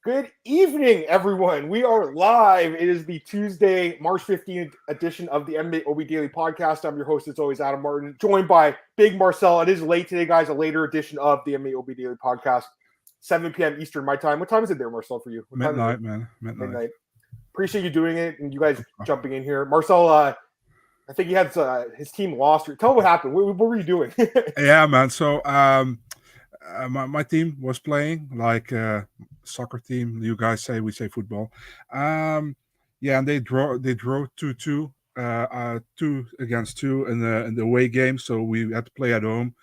Good evening, everyone. We are live. It is the Tuesday, March 15th edition of the MMAOB Daily Podcast. I'm your host, as always, Adam Martin, joined by Big Marcel. It is late today, guys, a later edition of the MMAOB Daily Podcast, 7 p.m. Eastern, my time. What time is it there, Marcel, for you? Midnight, man. Midnight. Appreciate you doing it and you guys jumping in here. Marcel, I think he had his team lost. Tell what happened. What were you doing? Yeah, man. So my team was playing like soccer team. You guys say, we say football. Yeah, and they draw 2-2, 2-2 in the away game. So we had to play at home.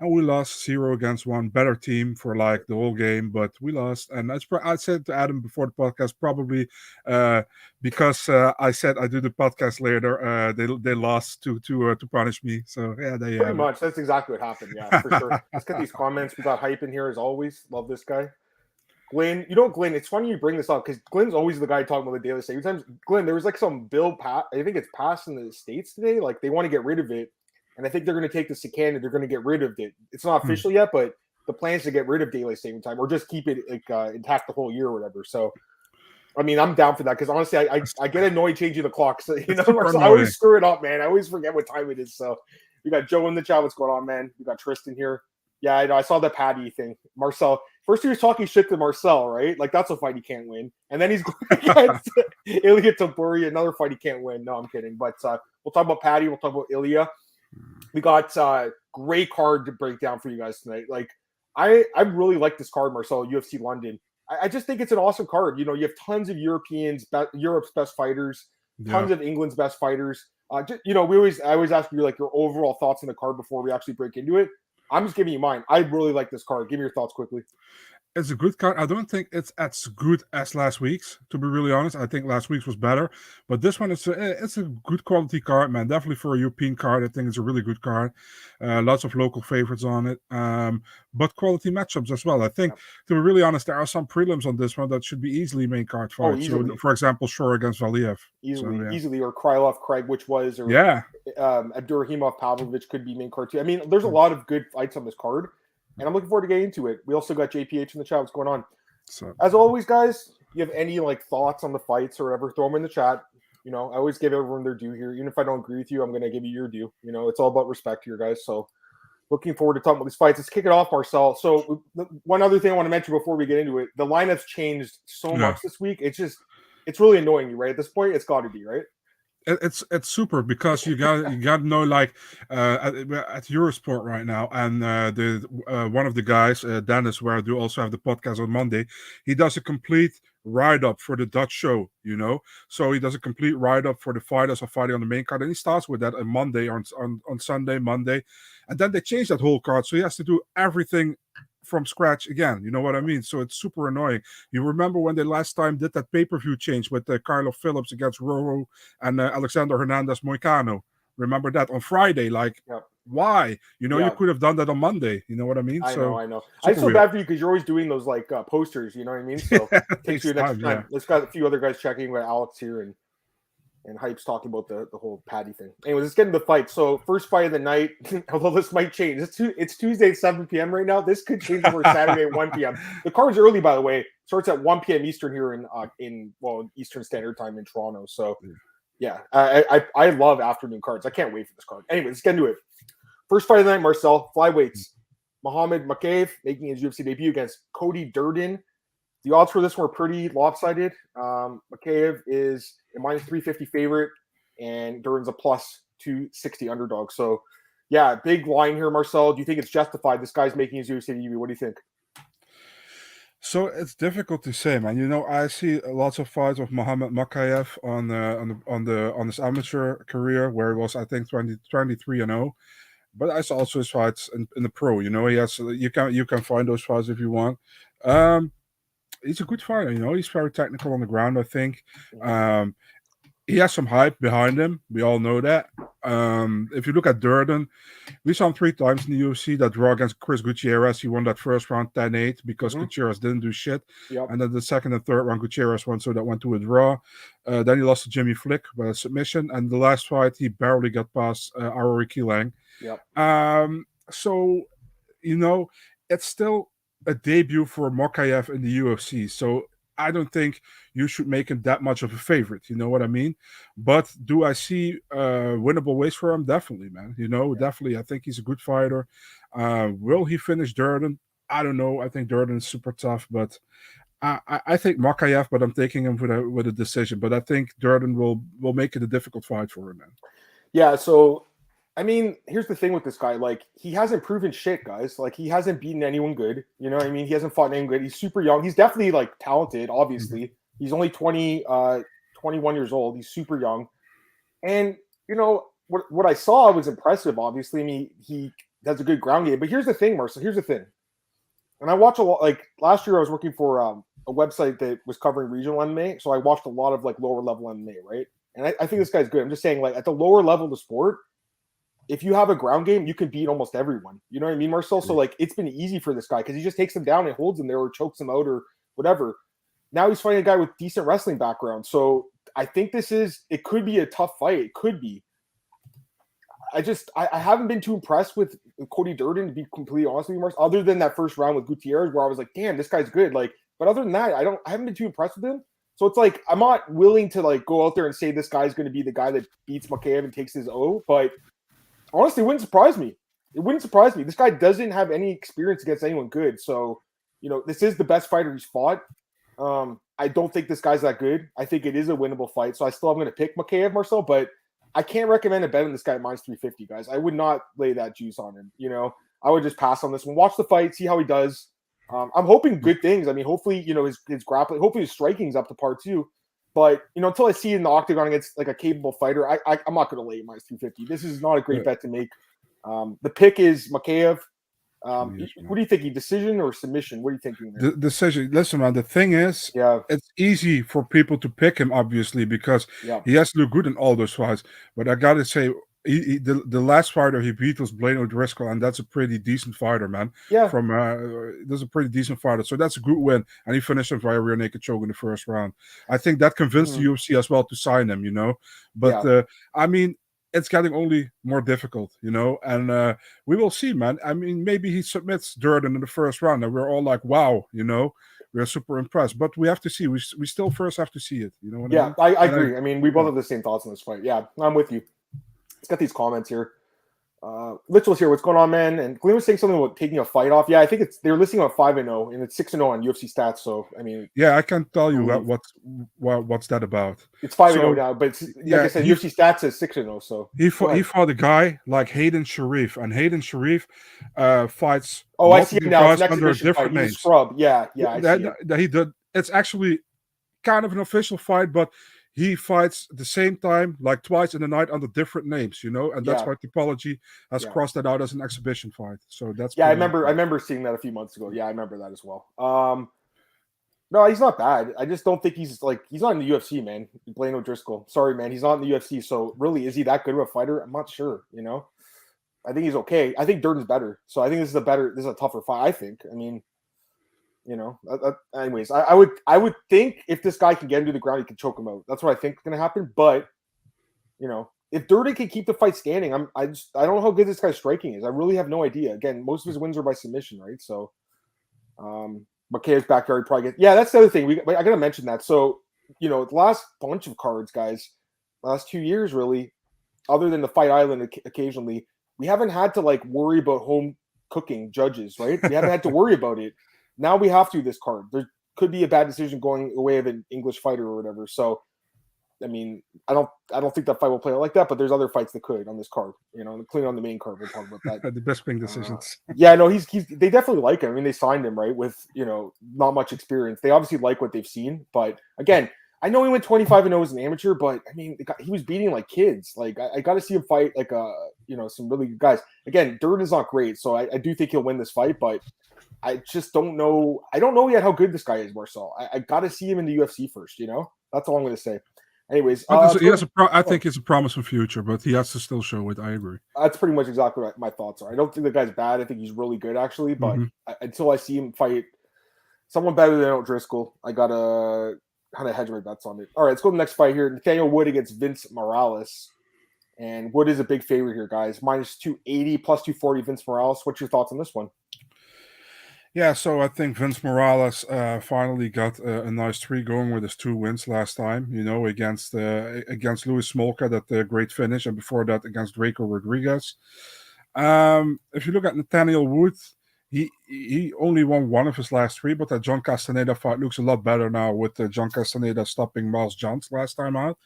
And we lost 0-1, better team for like the whole game, but we lost. And I said to Adam before the podcast, probably because I said I do the podcast later, they lost to punish me. So yeah, they pretty much. That's exactly what happened. Yeah, for sure. Let's get these comments. We got hype in here as always. Love this guy. Glenn, Glenn, it's funny you bring this up because Glenn's always the guy talking about the daily state. Sometimes, Glenn, there was like some bill, I think it's passed in the States today. Like they want to get rid of it. And I think they're going to take this to Canada. They're going to get rid of it. It's not official yet, but the plan is to get rid of daylight saving time or just keep it intact the whole year or whatever. So, I mean, I'm down for that because honestly, I get annoyed changing the clock. So, I always screw it up, man. I always forget what time it is. So, we got Joe in the chat. What's going on, man? We got Tristan here. Yeah, I know. I saw the Paddy thing. Marcel. First, he was talking shit to Marcel, right? Like, that's a fight he can't win. And then he's going against Ilia Topuria, another fight he can't win. No, I'm kidding. But we'll talk about Paddy. We'll talk about Ilia. We got great card to break down for you guys tonight. Like, I really like this card, Marcel, UFC London. I just think it's an awesome card. You have tons of Europeans, Europe's best fighters, tons of England's best fighters. I always ask you like your overall thoughts on the card before we actually break into it. I'm just giving you mine. I really like this card. Give me your thoughts quickly. It's a good card. I don't think it's as good as last week's, to be really honest. I think last week's was better. But this one, it's a good quality card, man. Definitely for a European card, I think it's a really good card. Lots of local favorites on it. But quality matchups as well. I think, to be really honest, there are some prelims on this one that should be easily main card fights. So, for example, Shore against Valiev. Easily. Or Krylov, Craig, which was. Or, Abdurakhimov, Pavlovich could be main card too. I mean, there's a lot of good fights on this card. And I'm looking forward to getting into it. We also got JPH in the chat. What's going on? So, as always, guys, you have any thoughts on the fights or whatever, throw them in the chat. I always give everyone their due here. Even if I don't agree with you, I'm going to give you your due. It's all about respect here, guys. So looking forward to talking about these fights. Let's kick it off, Marcel. So one other thing I want to mention before we get into it, the lineup's changed so much this week. It's really annoying you, right? At this point, it's got to be, right? It's super because you got to know like at Eurosport right now, and the one of the guys, Dennis, where I do also have the podcast on Monday, he does a complete write-up for the Dutch show, so he does a complete write-up for the fighters are fighting on the main card, and he starts with that on Monday, on Sunday, Monday, and then they change that whole card, so he has to do everything from scratch again. You know what I mean? So it's super annoying. You remember when they last time did that pay-per-view change with Krylov Phillips against Roro and Alexander Hernandez Moicano? Remember that on Friday? Why? You could have done that on Monday. You know what I mean? I know. I feel bad for you because you're always doing those posters. You know what I mean? So it takes you an extra time. Let's got a few other guys checking with Alex here and Hype's talking about the whole Paddy thing. Anyways, let's get into the fight. So first fight of the night, although this might change. It's Tuesday at 7 p.m. right now. This could change over Saturday at 1 p.m. The card's early, by the way. Starts at 1 p.m. Eastern here in Eastern Standard Time in Toronto. So yeah, I love afternoon cards. I can't wait for this card. Anyway, let's get into it. First fight of the night, Marcel. Flyweights. Mokaev making his UFC debut against Cody Durden. The odds for this one were pretty lopsided. Mokaev is a minus 350 favorite, and Durden's a plus 260 underdog. So, yeah, big line here, Marcel. Do you think it's justified? This guy's making his UFC debut. What do you think? So it's difficult to say, man. I see lots of fights of Mokaev on his amateur career, where he was, I think, 23-0. But I saw also his fights in the pro. He has you can find those fights if you want. He's a good fighter, He's very technical on the ground, I think. He has some hype behind him. We all know that. If you look at Durden, we saw him 3 times in the UFC. That draw against Chris Gutierrez, he won that first round 10-8 because Gutierrez didn't do shit. Yep. And then the second and third round, Gutierrez won, so that went to a draw. Then he lost to Jimmy Flick by a submission. And the last fight, he barely got past Arory Kilang. Yep. So, it's still a debut for Mokaev in the UFC. So I don't think you should make him that much of a favorite. You know what I mean? But do I see winnable ways for him? Definitely, man. Definitely. I think he's a good fighter. Will he finish Durden? I don't know. I think Durden is super tough, but I think Mokaev, but I'm taking him with a decision. But I think Durden will make it a difficult fight for him, man. Yeah, so I mean, here's the thing with this guy. Like, he hasn't proven shit, guys. Like, he hasn't beaten anyone good. You know what I mean? He hasn't fought anyone good. He's super young. He's definitely, like, talented, obviously. He's only 21 years old. He's super young. And, what I saw was impressive, obviously. I mean, he has a good ground game. But here's the thing, Marcel. Here's the thing. And I watch a lot, like, last year I was working for a website that was covering regional MMA. So I watched a lot of, like, lower level MMA, right? And I think this guy's good. I'm just saying, like, at the lower level of the sport, if you have a ground game, you can beat almost everyone. You know what I mean, Marcel? So, like, it's been easy for this guy because he just takes them down and holds them there or chokes them out or whatever. Now he's fighting a guy with decent wrestling background. So I think it could be a tough fight. It could be. I haven't been too impressed with Cody Durden, to be completely honest with you, Marcel, other than that first round with Gutierrez where I was like, damn, this guy's good. Like, but other than that, I haven't been too impressed with him. So it's like, I'm not willing to, like, go out there and say this guy's going to be the guy that beats Mokaev and takes his O, but honestly, it wouldn't surprise me. It wouldn't surprise me. This guy doesn't have any experience against anyone good. So, this is the best fighter he's fought. I don't think this guy's that good. I think it is a winnable fight. So I still am going to pick Mokaev, Marcel, but I can't recommend a bet on this guy at minus 350, guys. I would not lay that juice on him. I would just pass on this one. Watch the fight, see how he does. I'm hoping good things. I mean, hopefully, his grappling, hopefully his striking's up to par too. But, until I see it in the octagon against, like, a capable fighter, I'm not going to lay minus 350. This is not a great bet to make. The pick is Mokaev. What do you think? Decision or submission? What are you thinking there? The decision. Listen, man, the thing is, it's easy for people to pick him, obviously, because he has to look good in all those fights. But I got to say, the last fighter he beat was Blaine O'Driscoll, and that's a pretty decent fighter, man. Yeah. That's a pretty decent fighter, so that's a good win. And he finished him via rear naked choke in the first round. I think that convinced the UFC as well to sign him, But I mean, it's getting only more difficult, and we will see, man. I mean, maybe he submits Durden in the first round, and we're all like, wow, we're super impressed. But we have to see. We still first have to see it. You know what I mean? I agree. I mean, we both have the same thoughts on this fight. Yeah, I'm with you. Let's get these comments here. Litchell's here. What's going on, man? And Glenn was saying something about taking a fight off. Yeah, I think they're listing on 5-0, and it's 6-0 on UFC stats. So I mean, I can't tell you what's that about. It's 5-0 now, but like I said, UFC stats is 6-0. So he fought a guy like Hayden Sharif, and Hayden Sharif fights. Oh, I see it now. It's under different names. Scrub. Yeah. I see that he did. It's actually kind of an official fight, but he fights the same time, like twice in the night, under different names, and that's why Topology has crossed that out as an exhibition fight. So that's I remember seeing that a few months ago. Yeah, I remember that as well. No, he's not bad. I just don't think he's not in the UFC, man. Blaine O'Driscoll. Sorry, man, he's not in the UFC. So really, is he that good of a fighter? I'm not sure. I think he's okay. I think Durden's better. So I think this is a tougher fight. I think. I mean, anyways, I would think if this guy can get him to the ground, he can choke him out. That's what I think is going to happen. But, if Durden can keep the fight standing, I don't know how good this guy's striking is. I really have no idea. Again, most of his wins are by submission, right? So, Mokaev's backyard probably gets. Yeah, that's the other thing. I got to mention that. So, the last bunch of cards, guys, last 2 years, really, other than the Fight Island occasionally, we haven't had to worry about home cooking judges, right? We haven't had to worry about it. Now we have to this card. There could be a bad decision going away of an English fighter or whatever. So, I mean, I don't think that fight will play out like that, but there's other fights that could on this card, including on the main card. We'll talk about that. The best wing decisions. No, they definitely like him. I mean, they signed him, right, with, not much experience. They obviously like what they've seen. But again, I know he went 25-0 as an amateur, but I mean, he was beating kids. I got to see him fight some really good guys. Again, Durden is not great, so I do think he'll win this fight, but I just don't know. I don't know yet how good this guy is, Marcel. I got to see him in the UFC first, That's all I'm going to say. Anyways. I think it's a promising future, but he has to still show it. I agree. That's pretty much exactly what my thoughts are. I don't think the guy's bad. I think he's really good, actually. But until I see him fight someone better than O'Driscoll, I got to kind of hedge my bets on it. All right, let's go to the next fight here. Nathaniel Wood against Vince Morales. And Wood is a big favorite here, guys. Minus 280, plus 240 Vince Morales. What's your thoughts on this one? Yeah, so I think Vince Morales finally got a nice streak going with his 2 wins last time. Against Luis Smolka, that great finish, and before that against Draco Rodriguez. If you look at Nathaniel Wood, he only won one of his last three, but that John Castaneda fight looks a lot better now with John Castaneda stopping Miles Johns last time out.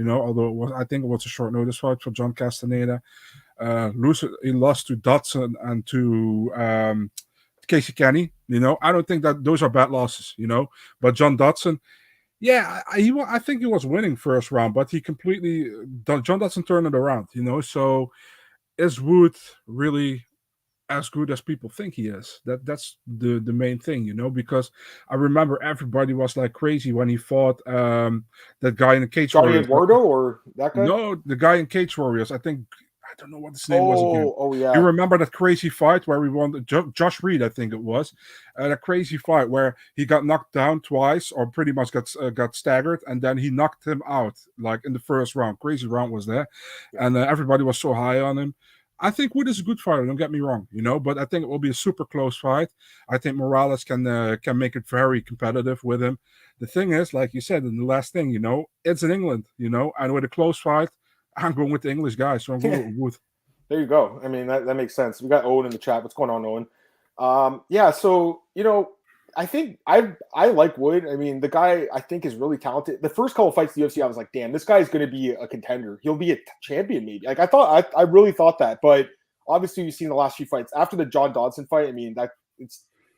Although I think it was a short notice fight for John Castaneda. He lost to Dodson and to Casey Kenny. I don't think that those are bad losses. But John Dodson, yeah, I think he was winning first round, but John Dodson turned it around. So is Wood really as good as people think he is? That's the main thing, because I remember everybody was like crazy when he fought that guy in the Cage Johnny Warriors. Eduardo or that guy? No, the guy in Cage Warriors. I don't know what his name was again. Oh yeah. You remember that crazy fight where we won? Josh Reed, I think it was. That crazy fight where he got knocked down twice, or pretty much got staggered, and then he knocked him out like in the first round. Crazy round was there, and everybody was so high on him. I think Wood is a good fighter. Don't get me wrong, but I think it will be a super close fight. I think Morales can make it very competitive with him. The thing is, like you said, in the last thing, it's in England, and with a close fight, I'm going with the English guy, so I'm going with Wood. There you go. I mean, that makes sense. We got Owen in the chat. What's going on, Owen? Yeah, so, I think I like Wood. I mean, the guy I think is really talented. The first couple of fights in the UFC, I was like, damn, this guy's going to be a contender. He'll be a champion maybe. Like I really thought that. But obviously you've seen the last few fights. After the John Dodson fight, I mean,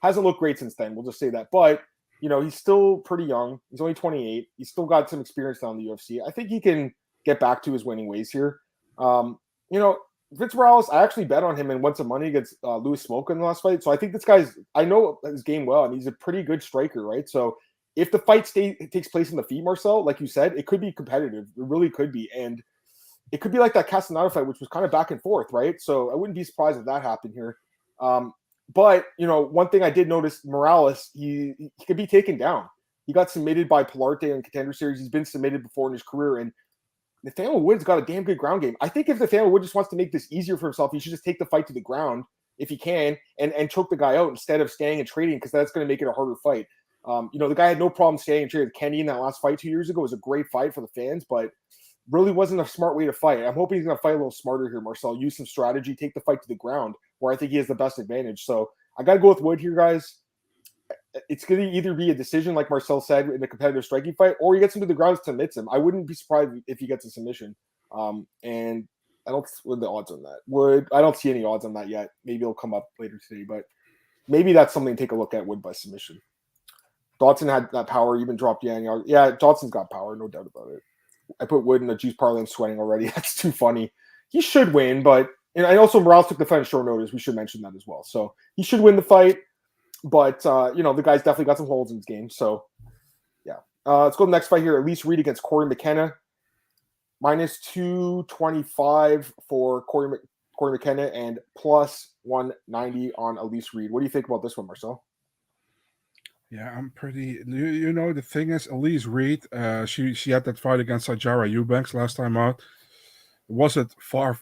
hasn't looked great since then. We'll just say that. But, he's still pretty young. He's only 28. He's still got some experience down in the UFC. I think he can get back to his winning ways here. Vince Morales, I actually bet on him and won some money against Louis Smolka in the last fight. So I think I know his game well, and he's a pretty good striker, right? So if the fight takes place in the feet, Marcel, like you said, it could be competitive. It really could be. And it could be like that Castaneda fight, which was kind of back and forth, right? So I wouldn't be surprised if that happened here. But, one thing I did notice, Morales, he could be taken down. He got submitted by Pilarte in Contender Series. He's been submitted before in his career, and Nathaniel Wood's got a damn good ground game. I think if Nathaniel Wood just wants to make this easier for himself, he should just take the fight to the ground if he can and choke the guy out instead of staying and trading, because that's going to make it a harder fight. The guy had no problem staying and trading with Kenny in that last fight 2 years ago. It was a great fight for the fans, but really wasn't a smart way to fight. I'm hoping he's going to fight a little smarter here, Marcel. Use some strategy, take the fight to the ground, where I think he has the best advantage. So I got to go with Wood here, guys. It's going to either be a decision, like Marcel said, in a competitive striking fight, or he gets him to the ground and submits him. I wouldn't be surprised if he gets a submission. And I don't what are the odds on that. I don't see any odds on that yet. Maybe it'll come up later today, but maybe that's something to take a look at. Wood by submission. Dodson had that power, even dropped Yang. Yeah, Dodson's got power, no doubt about it. I put Wood in the juice parlay and sweating already. That's too funny. He should win, but and also Morales took the fight on short notice. We should mention that as well. So he should win the fight. But, the guy's definitely got some holes in his game. So, yeah. Let's go to the next fight here. Elise Reed against Cory McKenna. Minus 225 for Cory McKenna and plus 190 on Elise Reed. What do you think about this one, Marcel? Yeah, I'm pretty. The thing is, Elise Reed, she had that fight against Sajara Eubanks last time out. Was far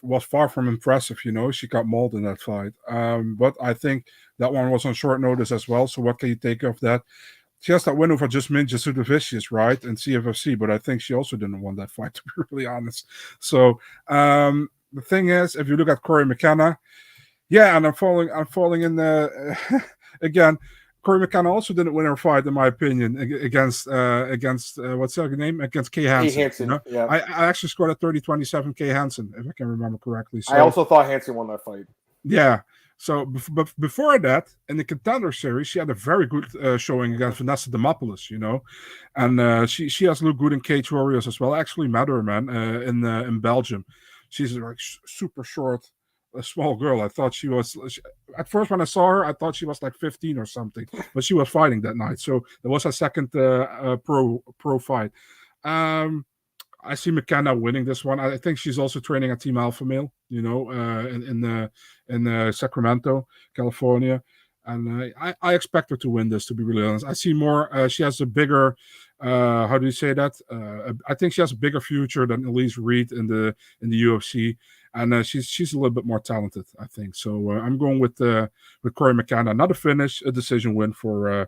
from impressive, She got mauled in that fight. But I think that one was on short notice as well. So what can you take of that? She has that win over Jasmine Jasudavicius, right, in CFFC, but I think she also didn't win that fight, to be really honest. So the thing is, if you look at Cory McKenna, yeah, and I'm falling in the again. Cory McKenna also didn't win her fight, in my opinion, against what's her name? Against Kay Hansen. Hansen, yeah. I actually scored a 30-27 Kay Hansen, if I can remember correctly. So, I also thought Hansen won that fight. Yeah. So before that, in the Contender Series, she had a very good showing against Vanessa Demopoulos, and she has looked good in Cage Warriors as well. I actually met her, man, in Belgium. She's like super short, a small girl. I thought at first when I saw her, I thought she was like 15 or something, but she was fighting that night. So it was her second pro fight. I see McKenna winning this one. I think she's also training at Team Alpha Male, in Sacramento, California. And I expect her to win this, to be really honest. I see more. She has a bigger, how do you say that? I think she has a bigger future than Elise Reed in the UFC, and she's a little bit more talented, I think. So I'm going with Cory McKenna. Not a finish, a decision win for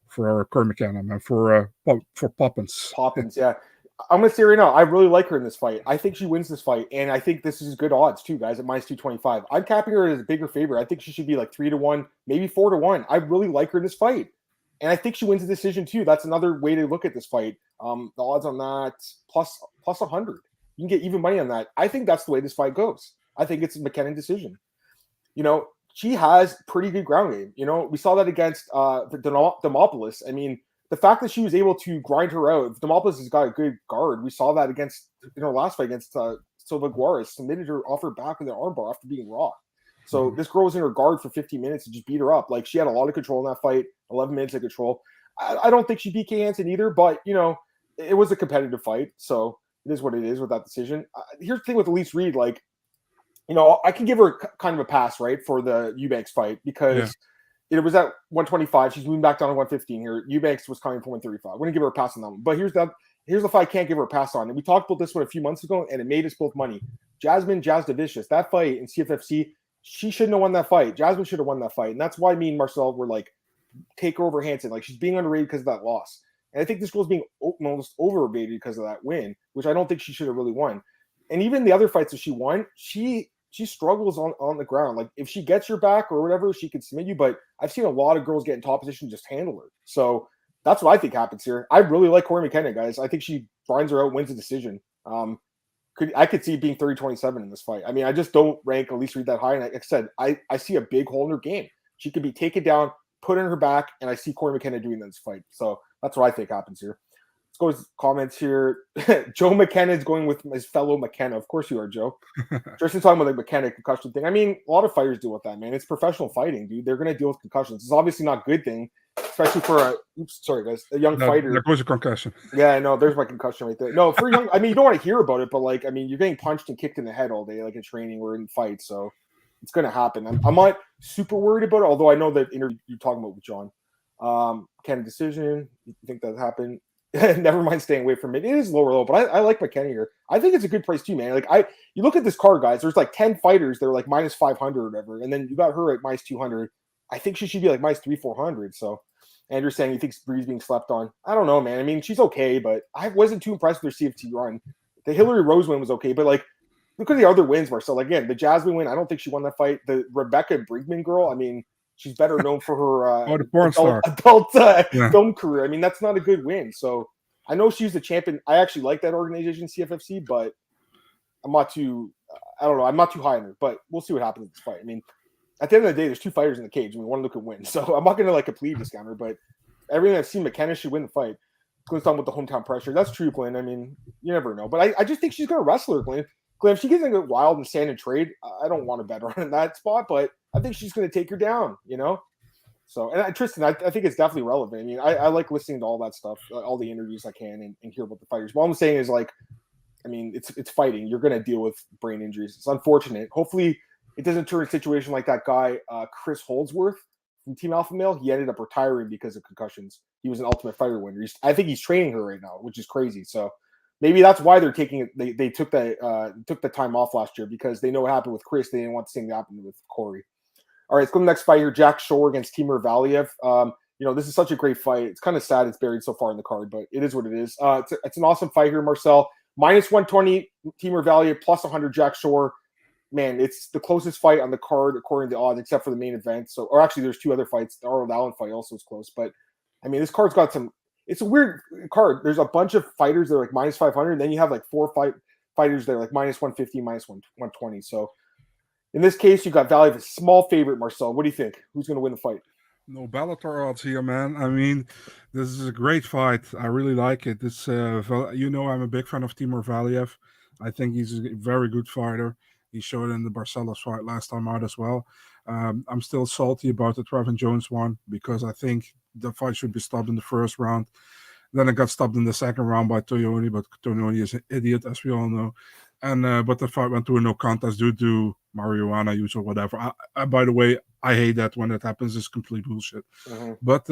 Cory McKenna, man, for Poppins. Poppins, yeah. I'm gonna say right now, I really like her in this fight. I think she wins this fight, and I think this is good odds too, guys. At -225, I'm capping her as a bigger favorite. I think she should be like 3-1, maybe 4-1. I really like her in this fight, and I think she wins the decision too. That's another way to look at this fight. The odds on that plus 100. You can get even money on that. I think that's the way this fight goes. I think it's a McKenna decision. She has pretty good ground game. We saw that against Demopoulos. I mean, the fact that she was able to grind her out, Demopoulos has got a good guard. We saw that against in her last fight against Silva Guares, submitted her off her back with an armbar after being rocked. So this girl was in her guard for 15 minutes and just beat her up. Like, she had a lot of control in that fight, 11 minutes of control. I don't think she beat Kay Hansen either, but it was a competitive fight, so it is what it is with that decision. Here's the thing with Elise Reed, like, I can give her kind of a pass, right, for the Eubanks fight because it was at 125. She's moving back down to 115 here. Eubanks was coming from 135. I'm going to give her a pass on that one. But here's the fight I can't give her a pass on. And we talked about this one a few months ago, and it made us both money. Jasmine Jasdavicius, that fight in CFFC, she shouldn't have won that fight. Jasmine should have won that fight. And that's why me and Marcel were like, take her over Hansen. Like, she's being underrated because of that loss. And I think this girl's being almost overrated because of that win, which I don't think she should have really won. And even the other fights that she won, she struggles on the ground. Like, if she gets your back or whatever, she can submit you. But I've seen a lot of girls get in top position and just handle her. So that's what I think happens here. I really like Cory McKenna, guys. I think she grinds her out, wins the decision. I could see it being 30-27 in this fight. I mean, I just don't rank Elise Reed that high. And like I said, I see a big hole in her game. She could be taken down, put in her back, and I see Cory McKenna doing this fight. So that's what I think happens here. Let's go with comments here. Joe McKenna is going with his fellow McKenna. Of course you are, Joe. Justin talking about the McKenna concussion thing. I mean, a lot of fighters deal with that, man. It's professional fighting, dude. They're going to deal with concussions. It's obviously not a good thing, especially for a young fighter. There goes a concussion. Yeah, I know. There's my concussion right there. No, for young, I mean, you don't want to hear about it, but like, I mean, you're getting punched and kicked in the head all day, like in training or in fights. So it's going to happen. I'm not super worried about it, although I know that interview you're talking about with John. McKenna decision. You think that happened? Never mind staying away from it. It is lower low, but I like McKenna here. I think it's a good price too, man. Like, you look at this card, guys. There's like 10 fighters that are like -500 or whatever, and then you got her at -200. I think she should be like -300-400. So Andrew's saying he thinks Bree's being slept on. I don't know, man. I mean, she's okay, but I wasn't too impressed with her CFT run. The Hillary Rose win was okay, but like, look at the other wins, Marcel. Again, the Jasmine win, I don't think she won that fight. The Rebecca Brinkman girl, I mean, she's better known for her the porn star adult film career. I mean, that's not a good win. So I know she's the champion. I actually like that organization, CFFC, but I'm not too I'm not too high on her, but we'll see what happens in this fight. I mean, at the end of the day, there's two fighters in the cage, and we want to look at wins. So I'm not going to like completely discount her, but everything I've seen, McKenna should win the fight. Glenn's talking with the hometown pressure. That's true, Glenn. I mean, you never know. But I just think she's going to wrestle her, Glenn. Glenn, if she gets into wild and stand and trade, I don't want to bet her on that spot, but I think she's going to take her down, So, and Tristan, I think it's definitely relevant. I mean, I like listening to all that stuff, all the interviews I can and hear about the fighters. What I'm saying is, like, I mean, it's fighting. You're going to deal with brain injuries. It's unfortunate. Hopefully it doesn't turn a situation like that guy, Chris Holdsworth from Team Alpha Male. He ended up retiring because of concussions. He was an Ultimate Fighter winner. I think he's training her right now, which is crazy. So maybe that's why they're taking it. They took the time off last year because they know what happened with Chris. They didn't want the same to happen with Cory. All right, let's go to the next fight here. Jack Shore against Timur Valiev. This is such a great fight. It's kind of sad it's buried so far in the card, but it is what it is. It's an awesome fight here, Marcel. -120 Timur Valiev, +100 Jack Shore. Man, it's the closest fight on the card according to odds, except for the main event. So, or actually, there's two other fights. The Arnold Allen fight also is close, but I mean, this card's got some. It's a weird card. There's a bunch of fighters that are like -500, and then you have like four fighters that are like -150, -120. So, in this case, you got Valiev, a small favorite. Marcel, what do you think? Who's going to win the fight? No Bellator odds here, man. I mean, this is a great fight. I really like it. This, I'm a big fan of Timur Valiev. I think he's a very good fighter. He showed in the Barcelos fight last time out as well. I'm still salty about the Trevin Jones one because I think the fight should be stopped in the first round. Then it got stopped in the second round by Toyoni, but Toyoni is an idiot, as we all know. And but the fight went to a no contest due to marijuana use or whatever. By the way, I hate that when that happens. It's complete bullshit. Mm-hmm. But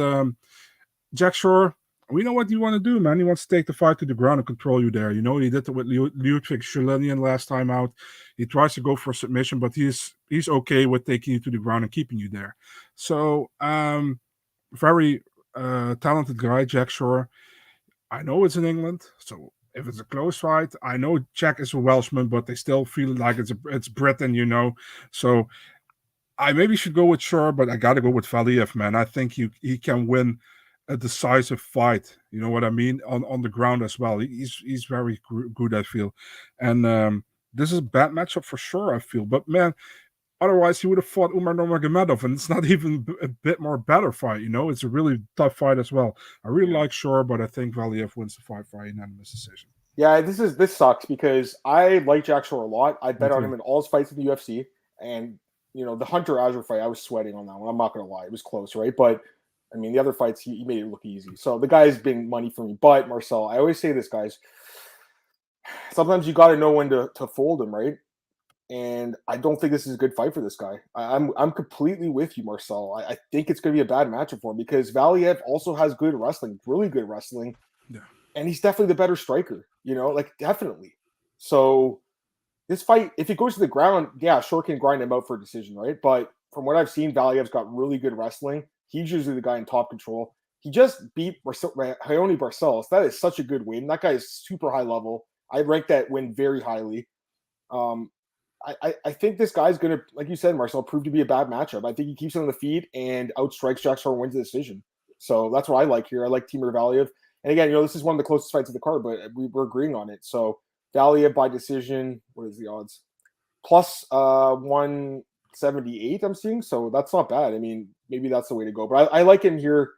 Jack Shore, we know what you want to do, man. He wants to take the fight to the ground and control you there. You know, he did it with Ludwig Shalinian last time out. He tries to go for a submission, but he's okay with taking you to the ground and keeping you there. So, very talented guy, Jack Shore. I know it's in England, so if it's a close fight, I know Jack is a Welshman, but they still feel like it's Britain, you know. So I maybe should go with Shore, but I got to go with Valiev, man. I think he can win a decisive fight. You know what I mean? On the ground as well. He's very good, I feel. And this is a bad matchup for sure, I feel. But man, otherwise he would have fought Umar Nurmagomedov, and it's not even a bit more better fight. You know, it's a really tough fight as well. I really like Shore, but I think Valiev wins the fight by unanimous decision. Yeah, this sucks because I like Jack Shore a lot. I bet on him in all his fights in the UFC, and you know the Hunter Azure fight, I was sweating on that one. I'm not gonna lie, it was close, right? But I mean, the other fights he made it look easy. So the guy's been money for me. But Marcel, I always say this, guys. Sometimes you got to know when to fold him, right? And I don't think this is a good fight for this guy. I'm completely with you, Marcel. I think it's going to be a bad matchup for him because Valiev also has good wrestling, really good wrestling. Yeah. And he's definitely the better striker, you know, like definitely. So this fight, if it goes to the ground, yeah, Shore can grind him out for a decision, right? But from what I've seen, Valiev's got really good wrestling. He's usually the guy in top control. He just beat Raoni Barcelos. That is such a good win. That guy is super high level. I rank that win very highly. I think this guy's going to, like you said, Marcel, prove to be a bad matchup. I think he keeps him on the feet and outstrikes Jack Shore and wins the decision. So that's what I like here. I like Timur Valiev. And again, you know, this is one of the closest fights of the card, but we're agreeing on it. So Valiev by decision, what is the odds? Plus 178, I'm seeing. So that's not bad. I mean, maybe that's the way to go. But I like him here,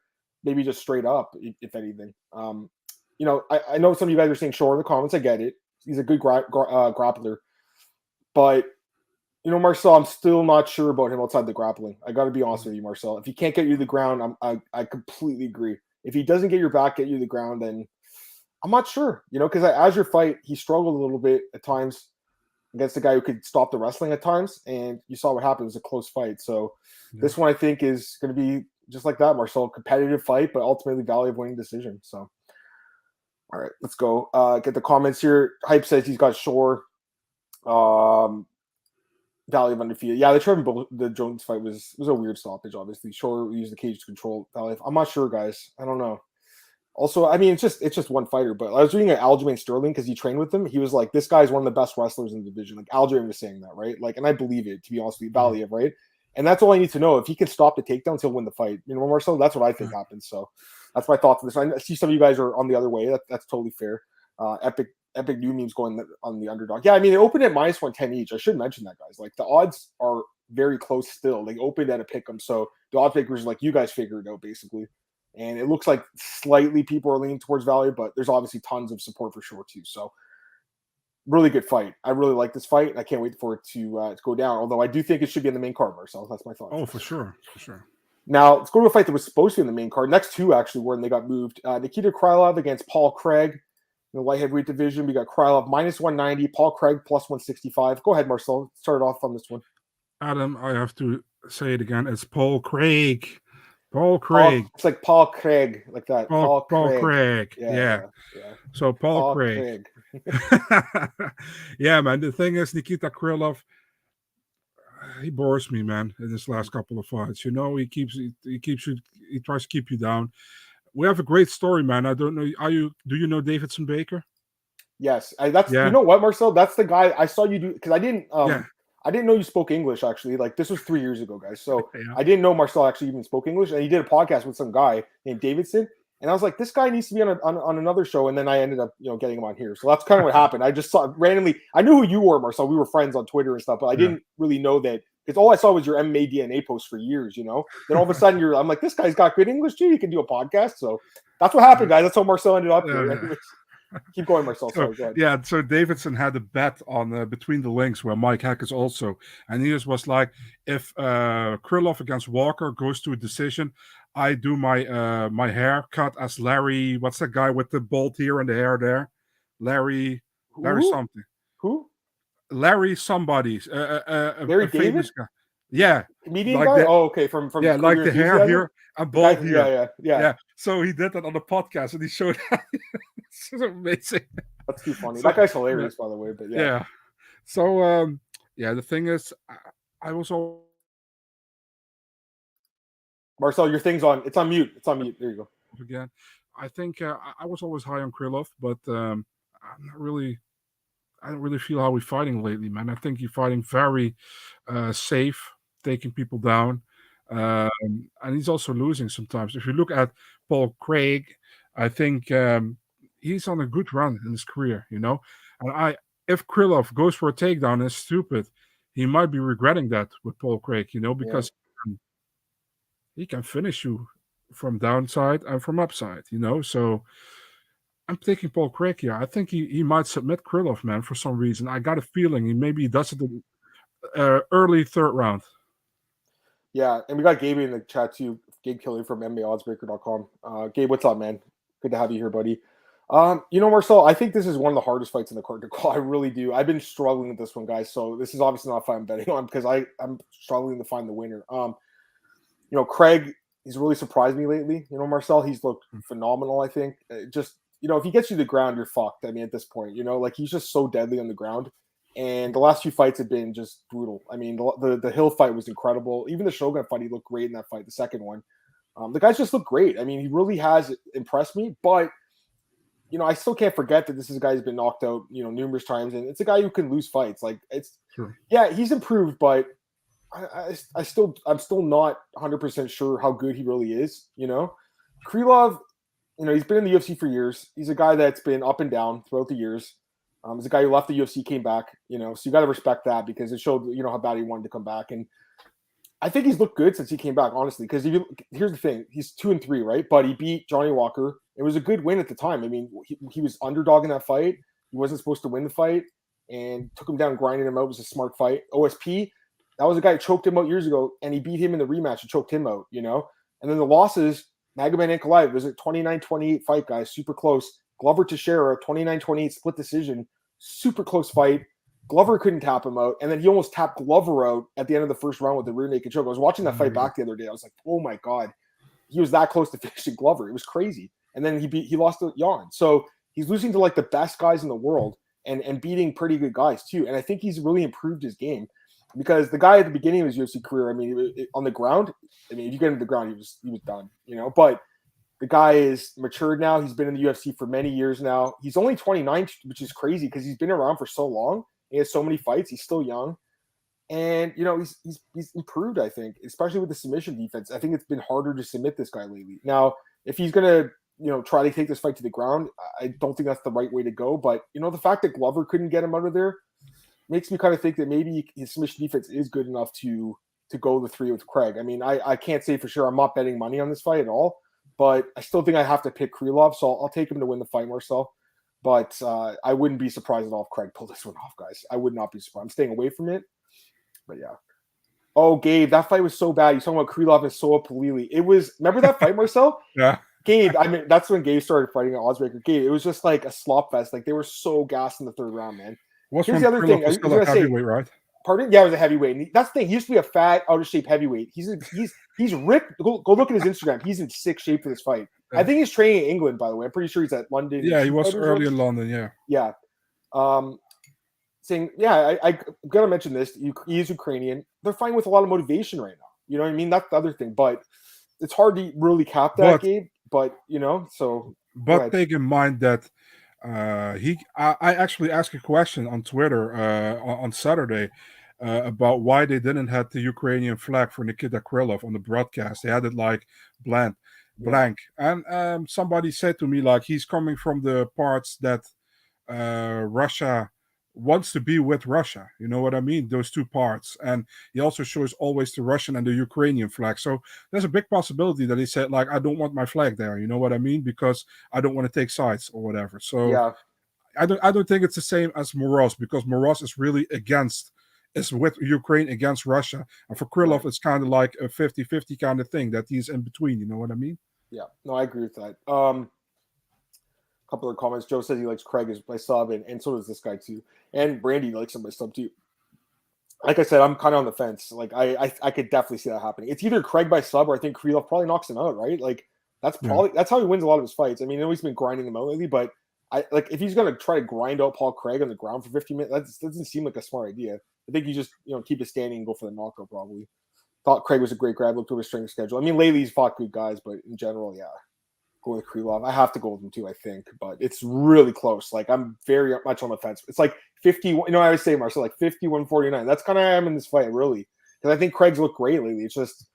maybe just straight up, if anything. You know, I know some of you guys are saying Shore in the comments. I get it. He's a good grappler. But, you know, Marcel, I'm still not sure about him outside the grappling. I got to be honest with you, Marcel. If he can't get you to the ground, I completely agree. If he doesn't get your back, get you to the ground, then I'm not sure. You know, because as your fight, he struggled a little bit at times against a guy who could stop the wrestling at times. And you saw what happened. It was a close fight. So this one, I think, is going to be just like that, Marcel. Competitive fight, but ultimately Valiev winning decision. So, all right, let's go. Get the comments here. Hype says he's got Shore. Valiev undefeated. Yeah, the Jones fight was a weird stoppage. Obviously, Shore used the cage to control Valiev. I'm not sure, guys. I don't know. Also, I mean, it's just one fighter. But I was reading at Aljamain Sterling because he trained with him. He was like, "This guy is one of the best wrestlers in the division." Like Aljamain was saying that, right? Like, and I believe it, to be honest with you, Valiev, right? And that's all I need to know. If he can stop the takedowns, he'll win the fight. You know, Marcel, that's what I think happens. So that's my thoughts on this. I see some of you guys are on the other way. That's totally fair. Epic new memes going on the underdog. Yeah, I mean, it opened at minus 110 each. I should mention that, guys. Like, the odds are very close still. They opened at a pick'em. So the odds makers are like, you guys figure it out, basically. And it looks like slightly people are leaning towards Value, but there's obviously tons of support for Shore, too. So really good fight. I really like this fight, and I can't wait for it to go down. Although I do think it should be in the main card, Marcel. That's my thought. Oh, for sure. For sure. Now, let's go to a fight that was supposed to be in the main card. Next two, actually, were, and they got moved. Nikita Krylov against Paul Craig. In the light heavyweight division, we got Krylov minus 190, Paul Craig plus 165. Go ahead, Marcel. Start off on this one. Adam, I have to say it again. It's Paul Craig. Paul Craig. It's like Paul Craig, like that. Paul Craig. Yeah. So Paul Craig. Yeah, man. The thing is, Nikita Krylov, he bores me, man, in his last couple of fights. You know, he tries to keep you down. We have a great story, man. I don't know. Do you know Davidson Baker? Yes. You know what, Marcel? That's the guy I saw you do, because I didn't know you spoke English, actually. Like, this was 3 years ago, guys. So I didn't know Marcel actually even spoke English. And he did a podcast with some guy named Davidson. And I was like, this guy needs to be on another show. And then I ended up, getting him on here. So that's kind of what happened. I just saw randomly. I knew who you were, Marcel. We were friends on Twitter and stuff, but I didn't really know that. Because all I saw was your MMA DNA post for years, Then all of a sudden I'm like, this guy's got good English too. He can do a podcast. So that's what happened, guys. That's how Marcel ended up here. Keep going, Marcel. Sorry, go ahead. Yeah, so Davidson had a bet on Between the Links where Mike Heck is also. And he was like, if Krylov against Walker goes to a decision, I do my my haircut as Larry. What's that guy with the bald here and the hair there? Larry something. Who? Larry somebody. Larry a famous guy. Yeah, Comedian like guy? the Oh, okay. From yeah, Curb like Your the hair Enthusiasm? here and The guy, bald here. yeah. Yeah, so he did that on the podcast, and he showed. It's so amazing. That's too funny. So That guy's yeah, hilarious, by the way. But yeah. yeah. So yeah, the thing is, I was all Marcel, your thing's on. It's on mute. It's on mute. There you go. again. I think I was always high on Krylov, but I'm not really. I don't really feel how he's fighting lately, man. I think he's fighting very safe, taking people down, and he's also losing sometimes. If you look at Paul Craig, I think he's on a good run in his career, you know. And if Krylov goes for a takedown and is stupid, he might be regretting that with Paul Craig, you know, Yeah. because he can finish you from downside and from upside, you know. So I'm taking Paul Craig here. I think he might submit Krylov, man, for some reason. I got a feeling he does it in early third round. Yeah. And we got Gabe in the chat too. Gabe Kelly from MMAOddsbreaker.com. Gabe, what's up, man? Good to have you here, buddy. You know, Marcel, I think this is one of the hardest fights in the card to call. I really do. I've been struggling with this one, guys. So this is obviously not a fight I'm betting on because I'm struggling to find the winner. You know, Craig, he's really surprised me lately. You know, Marcel, he's looked phenomenal, I think. Just, you know, if he gets you to the ground, you're fucked. I mean, at this point, you know, like he's just so deadly on the ground. And the last few fights have been just brutal. I mean, the Hill fight was incredible. Even the Shogun fight, he looked great in that fight, the second one. The guys just look great. I mean, he really has impressed me. But, you know, I still can't forget that this is a guy who's been knocked out, you know, numerous times. And it's a guy who can lose fights. Like, it's, Sure. Yeah, he's improved, but I'm still not 100% sure how good he really is. You know, Krylov, you know, he's been in the UFC for years. He's a guy that's been up and down throughout the years. He's a guy who left the UFC, came back. You know, so you got to respect that because it showed, you know, how bad he wanted to come back. And I think he's looked good since he came back, honestly. Because here's the thing, he's 2-3, right? But he beat Johnny Walker. It was a good win at the time. I mean, he was underdog in that fight. He wasn't supposed to win the fight, and took him down, grinding him out. It was a smart fight. OSP, that was a guy who choked him out years ago, and he beat him in the rematch and choked him out, you know? And then the losses, Magomed Ankalaev, was a 29-28 fight, guys, super close. Glover Teixeira, 29-28 split decision, super close fight. Glover couldn't tap him out, and then he almost tapped Glover out at the end of the first round with the rear naked choke. I was watching that fight back the other day. I was like, oh my God. He was that close to finishing Glover. It was crazy. And then he lost to Jan. So he's losing to like the best guys in the world and beating pretty good guys too. And I think he's really improved his game. Because the guy at the beginning of his UFC career, I mean, on the ground, I mean, if you get him to the ground, he was done, you know. But the guy is matured now. He's been in the UFC for many years now. He's only 29, which is crazy because he's been around for so long. He has so many fights. He's still young, and you know he's improved. I think, especially with the submission defense. I think it's been harder to submit this guy lately. Now, if he's gonna try to take this fight to the ground, I don't think that's the right way to go. But you know, the fact that Glover couldn't get him out of there makes me kind of think that maybe his submission defense is good enough to go the 3 with Craig. I mean, I can't say for sure. I'm not betting money on this fight at all, but I still think I have to pick Krylov, so I'll take him to win the fight, Marcel. But I wouldn't be surprised at all if Craig pulled this one off, guys. I would not be surprised. I'm staying away from it, but yeah. Oh, Gabe, that fight was so bad. You're talking about Krylov and Soa Palili. It was, remember that fight, Marcel? Yeah. Gabe, I mean, that's when Gabe started fighting at Oddsbreaker. Gabe, it was just like a slop fest. Like, they were so gassed in the third round, man. Here's the other thing. I was going to say, heavyweight, right? Pardon? Yeah, it was a heavyweight. And that's the thing. He used to be a fat, out of shape heavyweight. He's ripped. Go look at his Instagram. He's in sick shape for this fight. Yeah. I think he's training in England, by the way. I'm pretty sure he's at London. Yeah, he was early in London. Yeah. Yeah. I gotta mention this. He is Ukrainian. They're fighting with a lot of motivation right now. You know what I mean? That's the other thing. But it's hard to really cap that, Gabe. But But take in mind that I actually asked a question on Twitter on Saturday about why they didn't have the Ukrainian flag for Nikita Krylov on the broadcast. They had it like blank. And somebody said to me, like, he's coming from the parts that Russia wants to be with Russia. You know what I mean? Those two parts. And he also shows always the Russian and the Ukrainian flag. So there's a big possibility that he said, like, I don't want my flag there. You know what I mean? Because I don't want to take sides or whatever. So yeah. I don't think it's the same as Moroz, because Moroz is really is with Ukraine against Russia. And for Krylov, It's kind of like a 50-50 kind of thing that he's in between. You know what I mean? Yeah. No, I agree with that. Couple of comments. Joe says he likes Craig as my sub, and so does this guy too. And Brandy likes him by sub too. like I said, I'm kind of on the fence. Like I could definitely see that happening. It's either Craig by sub, or I think Krylov probably knocks him out, right? Like that's how he wins a lot of his fights. I mean, I know he's been grinding them out lately, but if he's gonna try to grind out Paul Craig on the ground for 50 minutes, that doesn't seem like a smart idea. I think you just keep it standing and go for the knockout probably. Thought Craig was a great grab. Looked over his strength schedule. I mean, lately he's fought good guys, but in general, yeah, go with Krylov. I have to go with him too, I think, but it's really close. Like I'm very much on the fence. It's like 50. I always say, Marcel, like 51-49. That's kind of how I am in this fight, really, because I think Craig's looked great lately. It's just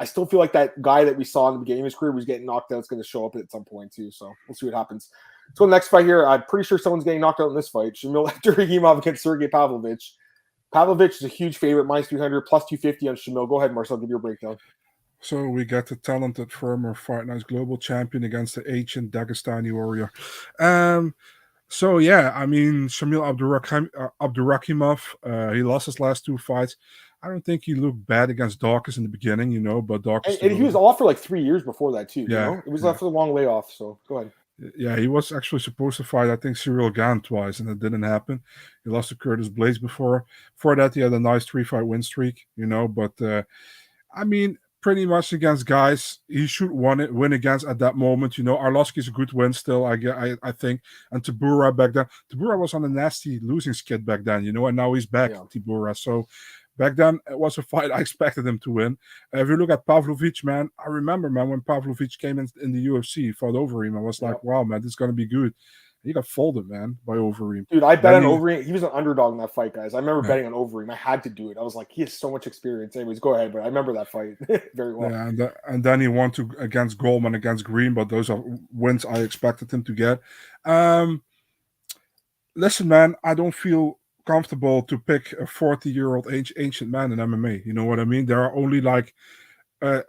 I still feel like that guy that we saw in the beginning of his career was getting knocked out. It's going to show up at some point too. So we'll see what happens. Let's go to the next fight here. I'm pretty sure someone's getting knocked out in this fight. Shamil Abdurakhimov against Sergei Pavlovich. Pavlovich is a huge favorite, minus 300, plus 250 on Shamil. Go ahead, Marcel, give your breakdown. So we got the talented former Fight Night's global champion against the ancient Dagestani warrior. So yeah, I mean, Shamil Abdurakhimov, he lost his last 2 fights. I don't think he looked bad against Dawkins in the beginning, but Dawkins... And he was off for like 3 years before that too, It was after the long layoff, so go ahead. Yeah, he was actually supposed to fight, I think, Cyril Gane twice, and it didn't happen. He lost to Curtis Blades before. Before that, he had a nice 3-fight win streak, But, I mean, pretty much against guys he should win against at that moment. Arlovsky's a good win still, I think. And Topuria back then. Topuria was on a nasty losing skid back then, and now he's back, Topuria. So back then, it was a fight I expected him to win. If you look at Pavlovich, man, I remember, man, when Pavlovich came in the UFC, he fought Overeem. I was like, wow, man, this is going to be good. He got folded, man, by Overeem. Dude, I bet on Overeem. He was an underdog in that fight, guys. I remember betting on Overeem. I had to do it. I was like, he has so much experience. Anyways, go ahead, but I remember that fight very well. Yeah, and then he won against Goldman, against Green, but those are wins I expected him to get. Listen, man, I don't feel comfortable to pick a 40-year-old ancient man in MMA. You know what I mean? There are only like a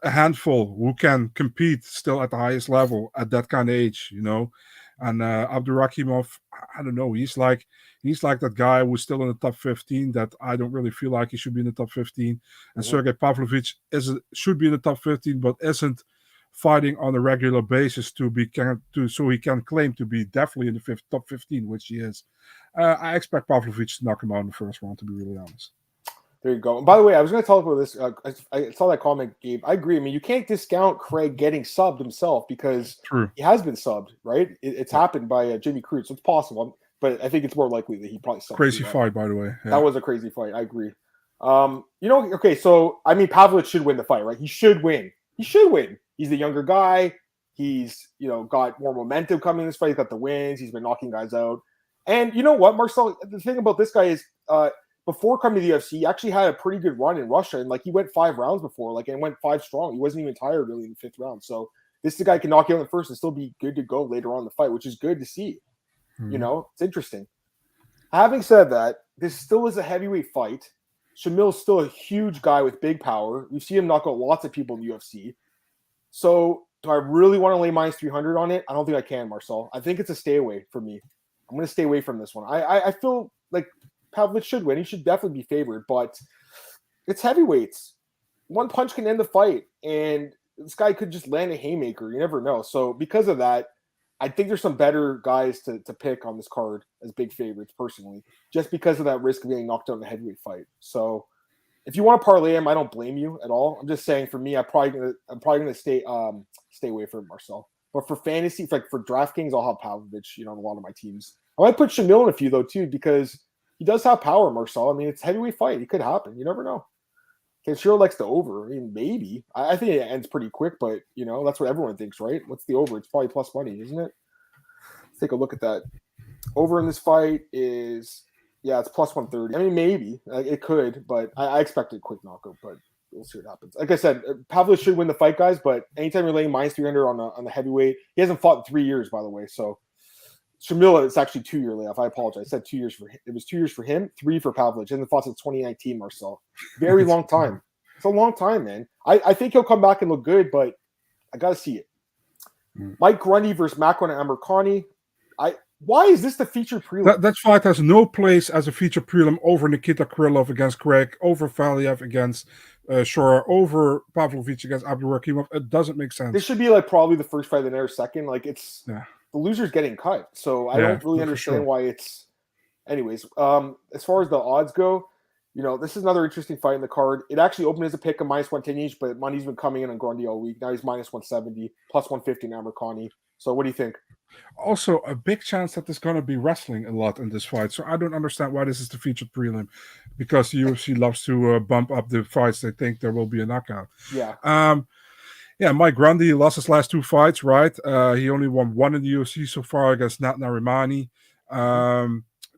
handful who can compete still at the highest level at that kind of age, And Abdurakhimov, I don't know. He's like that guy who's still in the top 15 that I don't really feel like he should be in the top 15. And Sergei Pavlovich should be in the top 15, but isn't fighting on a regular basis so he can claim to be definitely in the top 15, which he is. I expect Pavlovich to knock him out in the first round, to be really honest. There you go. And by the way, I was going to talk about this. I saw that comment, Gabe. I agree. I mean, you can't discount Craig getting subbed himself because he has been subbed, right? It's happened by Jimmy Cruz, so it's possible. But I think it's more likely that he probably subbed. Crazy fight, by the way. Yeah. That was a crazy fight. I agree. Okay, so, I mean, Pavlovich should win the fight, right? He should win. He's the younger guy. He's, got more momentum coming in this fight. He's got the wins. He's been knocking guys out. And you know what, Marcel, the thing about this guy is before coming to the UFC, he actually had a pretty good run in Russia. And he went 5 rounds before, and went 5 strong. He wasn't even tired really in the 5th round. So this is a guy who can knock you out in the first and still be good to go later on in the fight, which is good to see. It's interesting. Having said that, this still is a heavyweight fight. Shamil's still a huge guy with big power. We've seen him knock out lots of people in the UFC. So do I really want to lay minus 300 on it? I don't think I can, Marcel. I think it's a stay away for me. I'm going to stay away from this one. I feel like Pavlovich should win. He should definitely be favored, but it's heavyweights. One punch can end the fight, and this guy could just land a haymaker. You never know. So because of that, I think there's some better guys to pick on this card as big favorites, personally, just because of that risk of getting knocked out in a heavyweight fight. So if you want to parlay him, I don't blame you at all. I'm just saying, for me, I'm probably gonna stay away from Marcel. But for fantasy, for DraftKings, I'll have Pavlovich, in a lot of my teams. I might put Shamil in a few, though, too, because he does have power, Marcel. I mean, it's a heavyweight fight. It could happen. You never know. Kanshiro likes the over. I mean, maybe. I think it ends pretty quick, but, that's what everyone thinks, right? What's the over? It's probably plus money, isn't it? Let's take a look at that. Over in this fight is, it's plus 130. I mean, maybe. It could, but I expect a quick knockout, but we'll see what happens. Like I said, Pavlovich should win the fight, guys, but anytime you're laying minus 300 on the heavyweight, he hasn't fought in 3 years, by the way, so Shamil, it's actually 2 year layoff. I apologize. I said 2 years for him. It was 2 years for him, 3 for Pavlovich, and the fought since 2019, Marcel. Very long time. It's a long time, man. I think he'll come back and look good, but I got to see it. Mike Grundy versus Makwan and Amirkhani. Why is this the feature prelim? That fight has no place as a feature prelim over Nikita Krylov against Craig, over Valiev against Shore, over Pavlovich against Abdurakhimov. It doesn't make sense. This should be probably the first fight of the next second. It's the loser's getting cut. So I don't really understand why it's. Anyways, as far as the odds go, This is another interesting fight in the card. It actually opened as a pick of -110 each, but money's been coming in on Grundy all week. Now he's -170, +150 in Amirkhani. So what do you think? Also, a big chance that there's going to be wrestling a lot in this fight. So I don't understand why this is the featured prelim, because the UFC loves to bump up the fights. They think there will be a knockout. Yeah. Yeah, Mike Grundy lost his last 2 fights, right? He only won 1 in the UFC so far against Nathaniel.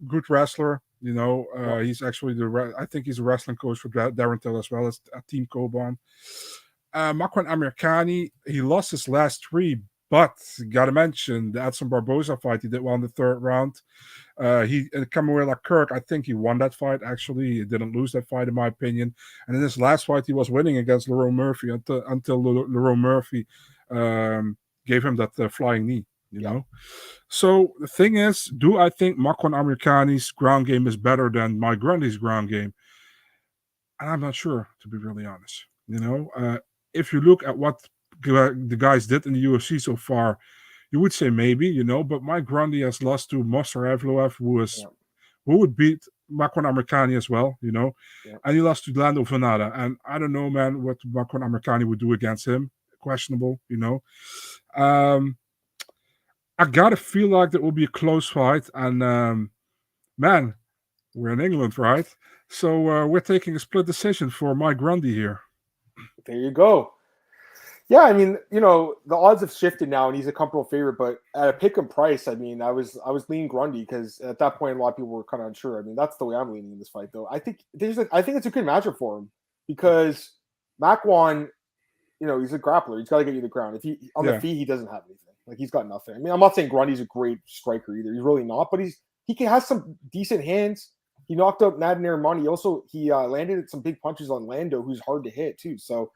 Good wrestler. He's actually I think he's a wrestling coach for Darren Till as well as Team Koban. Makwan Amirkhani, he lost his last 3, but gotta mention the Edson Barboza fight. He did well in the 3rd round. Camuela Kirk, I think he won that fight. Actually, he didn't lose that fight in my opinion. And in his last fight, he was winning against Lerone Murphy until Lerone Murphy gave him that flying knee. You know, so the thing is, do I think Makwan Amirkhani's ground game is better than Mike Grundy's ground game? And I'm not sure, to be really honest. If you look at what the guys did in the UFC so far, you would say maybe, but Mike Grundy has lost to Mokaev, who would beat Makwan Amirkhani as well, and he lost to Lando Venada. And I don't know, man, what Makwan Amirkhani would do against him. Questionable, I gotta feel like it will be a close fight, and man, we're in England, right? So we're taking a split decision for Mike Grundy here. There you go. Yeah, I mean, the odds have shifted now, and he's a comfortable favorite. But at a pick and price, I mean, I was leaning Grundy because at that point, a lot of people were kind of unsure. I mean, that's the way I'm leaning in this fight, though. I think it's a good matchup for him because Makwan, he's a grappler. He's got to get you to the ground. If he on the feet, he doesn't have anything. Like he's got nothing. I mean, I'm not saying Grundy's a great striker either. He's really not, but he has some decent hands. He knocked out Nathaniel. He landed some big punches on Lando, who's hard to hit too. So,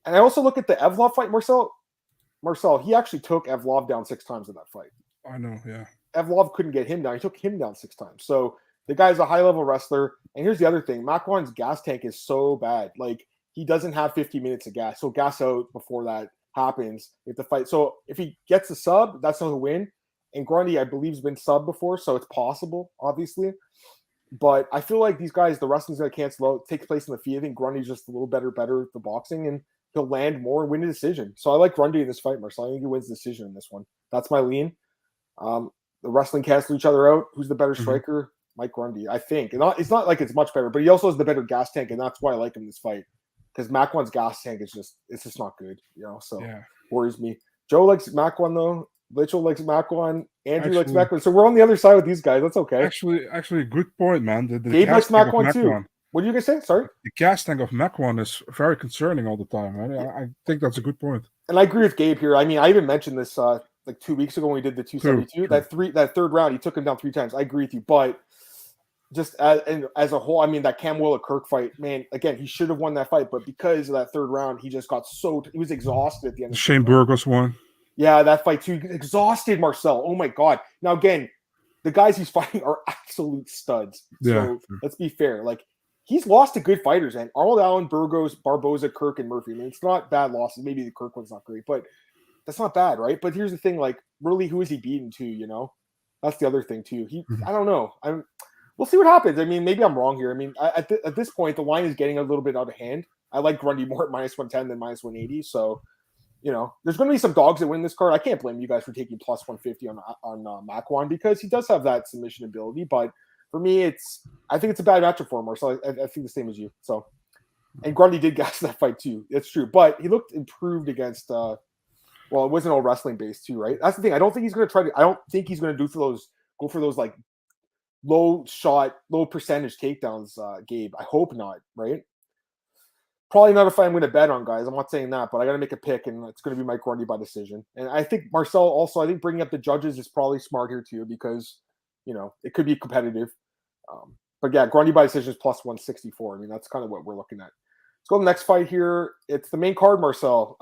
and I also look at the Evlov fight. Marcel, he actually took Evlov down 6 times in that fight. I know, yeah. Evlov couldn't get him down. He took him down 6 times. So the guy's a high level wrestler. And here's the other thing: Makwan's gas tank is so bad. Like he doesn't have 50 minutes of gas. So gas out before that happens if the fight. So if he gets a sub, that's not a win. And Grundy, I believe, has been sub before, so it's possible, obviously. But I feel like these guys, the wrestling's going to cancel out. It takes place in the feet. I think Grundy's just a little better at the boxing, and he'll land more and win a decision. So I like Grundy in this fight, Marcel. I think he wins the decision in this one. That's my lean. The wrestling cancel each other out. Who's the better striker? Mike Grundy, I think. And it's not like it's much better, but he also has the better gas tank, and that's why I like him in this fight. Because Makwan's gas tank is just not good, so worries me. Joe likes Makwan though. Litchell likes Makwan. Andrew likes Makwan. So we're on the other side with these guys. That's okay. Actually, good point, man. The Gabe likes Makwan too. What are you gonna say? Sorry? The gas tank of Makwan is very concerning all the time, man. I think that's a good point. And I agree with Gabe here. I mean, I even mentioned this like 2 weeks ago when we did the 272. That 3rd round, he took him down 3 times. I agree with you, but just as a whole, I mean, that Camuela Kirk fight, man, again, he should have won that fight, but because of that 3rd round, he just got he was exhausted at the end. The Shane Burgos one. Yeah, that fight too. Exhausted Marcel. Oh my God. Now, again, the guys he's fighting are absolute studs. So let's be fair. Like, he's lost to good fighters, and Arnold Allen, Burgos, Barboza, Kirk, and Murphy. I mean, it's not bad losses. Maybe the Kirk one's not great, but that's not bad, right? But here's the thing, like, really, who is he beating to, That's the other thing, too. I don't know. We'll see what happens. I mean, maybe I'm wrong here. I mean, at this point, the line is getting a little bit out of hand. I like Grundy more at -110 than -180. So, there's going to be some dogs that win this card. I can't blame you guys for taking +150 on Makwan because he does have that submission ability. But for me, I think it's a bad matchup for him. So I think the same as you. So, and Grundy did gas that fight too. It's true, but he looked improved against. Well, it wasn't all wrestling based too, right? That's the thing. I don't think he's going to I don't think he's going to go for those like low percentage takedowns, Gabe. I hope not, right? Probably not a fight I'm going to bet on, guys. I'm not saying that, but I got to make a pick, and it's going to be Mike Grundy by decision. And I think Marcel also, I think bringing up the judges is probably smart here too because, it could be competitive. But yeah, Grundy by decision is +164. I mean, that's kind of what we're looking at. Let's go to the next fight here. It's the main card, Marcel.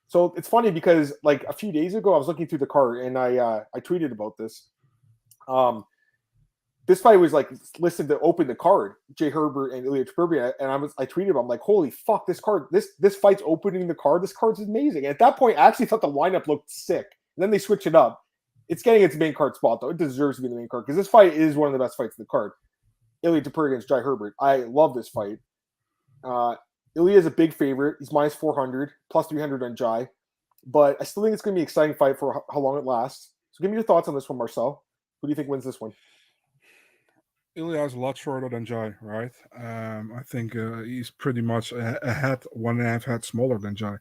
So it's funny because like a few days ago, I was looking through the card and I tweeted about this. This fight was like listed to open the card, Jay Herbert and Ilia Topuria, and I tweeted him, I'm like, holy fuck, this card, this fight's opening the card. This card's amazing. And at that point, I actually thought the lineup looked sick. And then they switch it up. It's getting its main card spot though. It deserves to be the main card because this fight is one of the best fights in the card. Ilia Topuria against Jai Herbert. I love this fight. Ilia is a big favorite. He's minus 400, plus 300 on Jai. But I still think it's going to be an exciting fight for how long it lasts. So give me your thoughts on this one, Marcel. Who do you think wins this one? Ilia is a lot shorter than Jai, right? I think he's pretty much a head, 1.5 head smaller than Jai.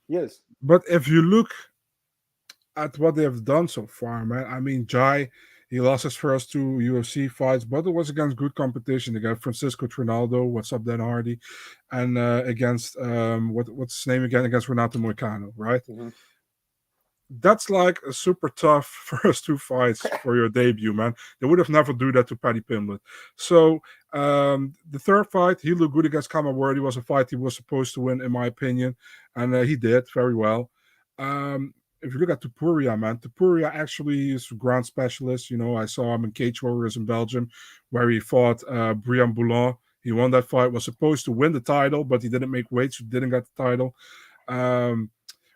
He is. But if you look at what they have done so far, man, I mean, Jai, he lost his first 2 UFC fights, but it was against good competition. They got Francisco Trinaldo, what's up, Dan Hardy, and against, what's his name again? Against Renato Moicano, right? Mm-hmm. That's like a super tough first 2 fights for your debut, man. They would have never do that to Paddy Pimblett. So the third fight, he looked good against Kamaworthy. Was a fight he was supposed to win, in my opinion, and he did very well. If you look at Topuria, man, Topuria actually is a ground specialist. You know, I saw him in Cage Warriors in Belgium, where he fought Brian Boulan. He won that fight, was supposed to win the title, but he didn't make weight, so didn't get the title.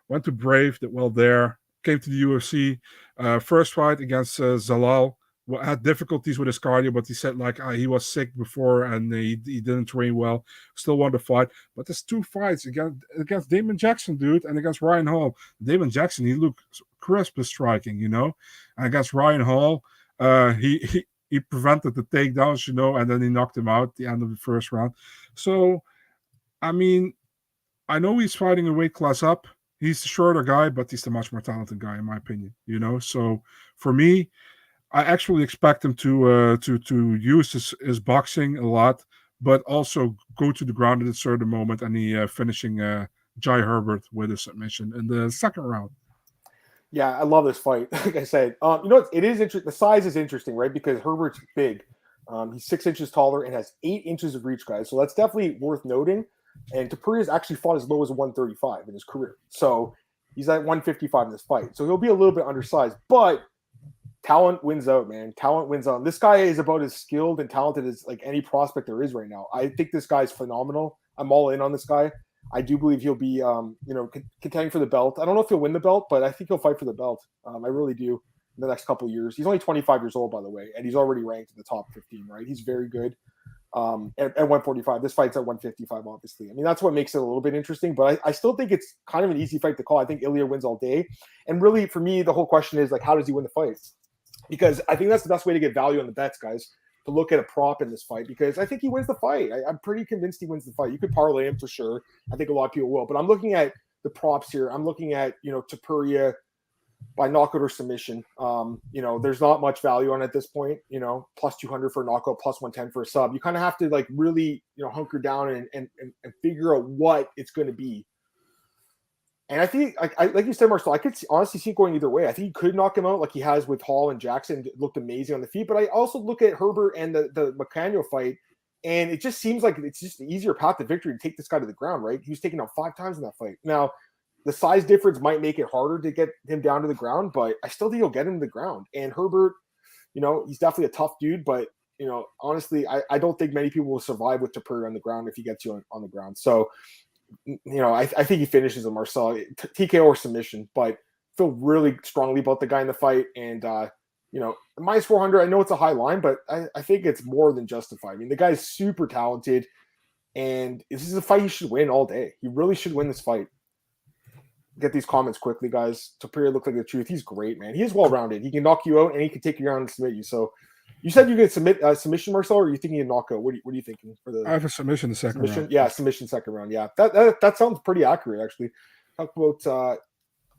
Went to Brave, did well there. Came to the UFC. First fight against Zalal. Had difficulties with his cardio, but he said like he was sick before and he didn't train well. Still won the fight. But there's 2 fights against Damon Jackson, dude, and against Ryan Hall. Damon Jackson, he looked crisp as striking, you know. And against Ryan Hall, he prevented the takedowns, you know, and then he knocked him out at the end of the first round. So, I mean, I know he's fighting a weight class up. He's the shorter guy, but he's the much more talented guy, in my opinion. You know, so for me, I actually expect him to use his boxing a lot, but also go to the ground at a certain moment, and he finishing Jai Herbert with a submission in the second round. Yeah, I love this fight. Like I said, you know, it is interesting. The size is interesting, right? Because Herbert's big. He's 6 inches taller and has 8 inches of reach, guys. So that's definitely worth noting. And Topuria's actually fought as low as 135 in his career. So he's at 155 in this fight. So he'll be a little bit undersized. But talent wins out, man. Talent wins out. This guy is about as skilled and talented as like any prospect there is right now. I think this guy's phenomenal. I'm all in on this guy. I do believe he'll be, contending for the belt. I don't know if he'll win the belt, but I think he'll fight for the belt. I really do in the next couple of years. He's only 25 years old, by the way, and he's already ranked in the top 15, right? He's very good. At 145. This fight's at 155, obviously. I mean, that's what makes it a little bit interesting, but I still think it's kind of an easy fight to call. I think Ilia wins all day. And really, for me, the whole question is, like, how does he win the fight? Because I think that's the best way to get value on the bets, guys, to look at a prop in this fight, because I think he wins the fight. I'm pretty convinced he wins the fight. You could parlay him for sure. I think a lot of people will. But I'm looking at the props here. I'm looking at, Topuria by knockout or submission. There's not much value on it at this point, plus 200 for a knockout, plus 110 for a sub. You kind of have to like really, hunker down and figure out what it's going to be. And I think, like you said, Marcel, I could honestly see it going either way. I think he could knock him out like he has with Hall and Jackson. It looked amazing on the feet. But I also look at Herbert and the McKenna fight, and it just seems like it's just an easier path to victory to take this guy to the ground, right? He was taken out 5 times in that fight. Now, the size difference might make it harder to get him down to the ground, but I still think he'll get him to the ground. And Herbert, he's definitely a tough dude, but, honestly, I don't think many people will survive with Topuria on the ground if he gets you on the ground. So, I think he finishes him, Marcel, TKO or submission, but feel really strongly about the guy in the fight. And, minus 400, I know it's a high line, but I think it's more than justified. I mean, the guy's super talented, and this is a fight he should win all day. He really should win this fight. Get these comments quickly, guys. Topuria looked like the truth. He's great, man. He is well-rounded. He can knock you out, and he can take you down and submit you. So, you said you could submit submission, Marcel, or are you thinking a knockout? What are you thinking for the? I have a submission the second round. Yeah, submission second round. Yeah, that sounds pretty accurate, actually. Talk about.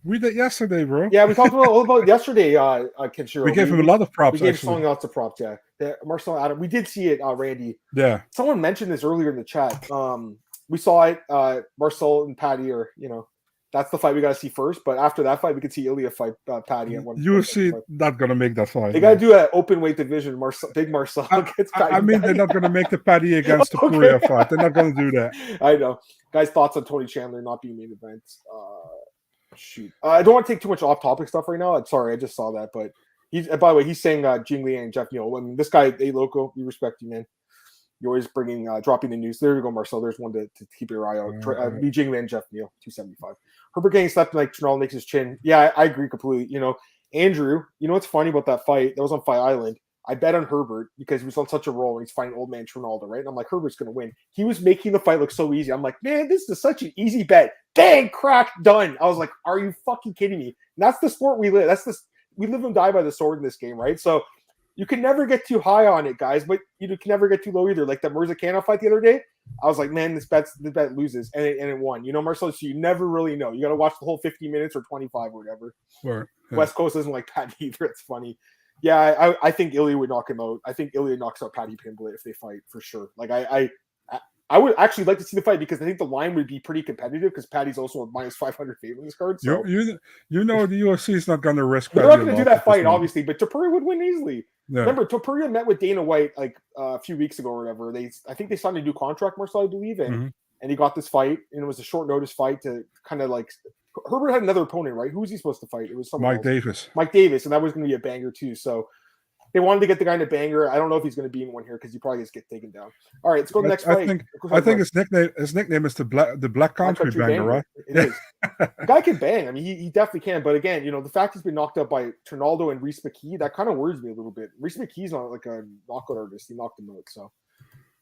We did yesterday, bro. Yeah, we talked all about yesterday. Kenshiro. We gave him a lot of props. We gave someone lots of props. Yeah, Marcel Adam. We did see it, Randy. Yeah. Someone mentioned this earlier in the chat. We saw it. Marcel and Paddy are, that's the fight we got to see first. But after that fight, we could see Ilia fight Paddy at one. UFC not gonna make that fight. They got to do an open weight division. Big Marcel gets Paddy. I mean, they're not gonna make the Paddy against the Topuria fight. They're not gonna do that. I know. Guys, thoughts on Tony Chandler not being main event? Shoot. I don't want to take too much off-topic stuff right now. I'm sorry, I just saw that. But by the way, he's saying Jing Liang and Jeff Neal. I mean, this guy, loco, we respect you, man. You're always dropping the news. There you go, Marcel. There's one to keep your eye out. Jing Liang and Jeff Neal, 275. Herbert getting slapped like Trinal makes his chin. Yeah, I agree completely. Andrew, what's funny about that fight? That was on Fight Island. I bet on Herbert because he was on such a roll and he's fighting old man Ronaldo, right? And I'm like, Herbert's going to win. He was making the fight look so easy. I'm like, man, this is such an easy bet. Bang, crack, done. I was like, are you fucking kidding me? And that's the sport we live. We live and die by the sword in this game, right? So you can never get too high on it, guys, but you can never get too low either. Like that Mirzakhanov fight the other day, I was like, man, the bet loses, and it won. Marcel, so you never really know. You got to watch the whole 50 minutes or 25 or whatever. Sure. Yeah. West Coast doesn't like Paddy either. It's funny. Yeah, I think Ilia would knock him out. I think Ilia knocks out Paddy Pimblett if they fight for sure. Like I would actually like to see the fight because I think the line would be pretty competitive because Paddy's also a minus 500 favorite in this card. So the UFC is not going to risk. They're not going to do that fight, obviously, but Topuria would win easily. Yeah. Remember, Topuria met with Dana White like a few weeks ago or whatever. I think they signed a new contract, Marcel, I believe, and he got this fight, and it was a short notice fight to kind of like. Herbert had another opponent, right? Who was he supposed to fight? It was someone else. Davis. Mike Davis, and that was going to be a banger too. So they wanted to get the guy in a banger. I don't know if he's going to be in one here because he probably just get taken down. All right, let's go to the next fight. I think his nickname is the Black Country Banger, right? It is. The guy can bang. I mean, he definitely can. But again, the fact he's been knocked out by Trinaldo and Reese McKee, that kind of worries me a little bit. Reese McKee's not like a knockout artist. He knocked him out. So,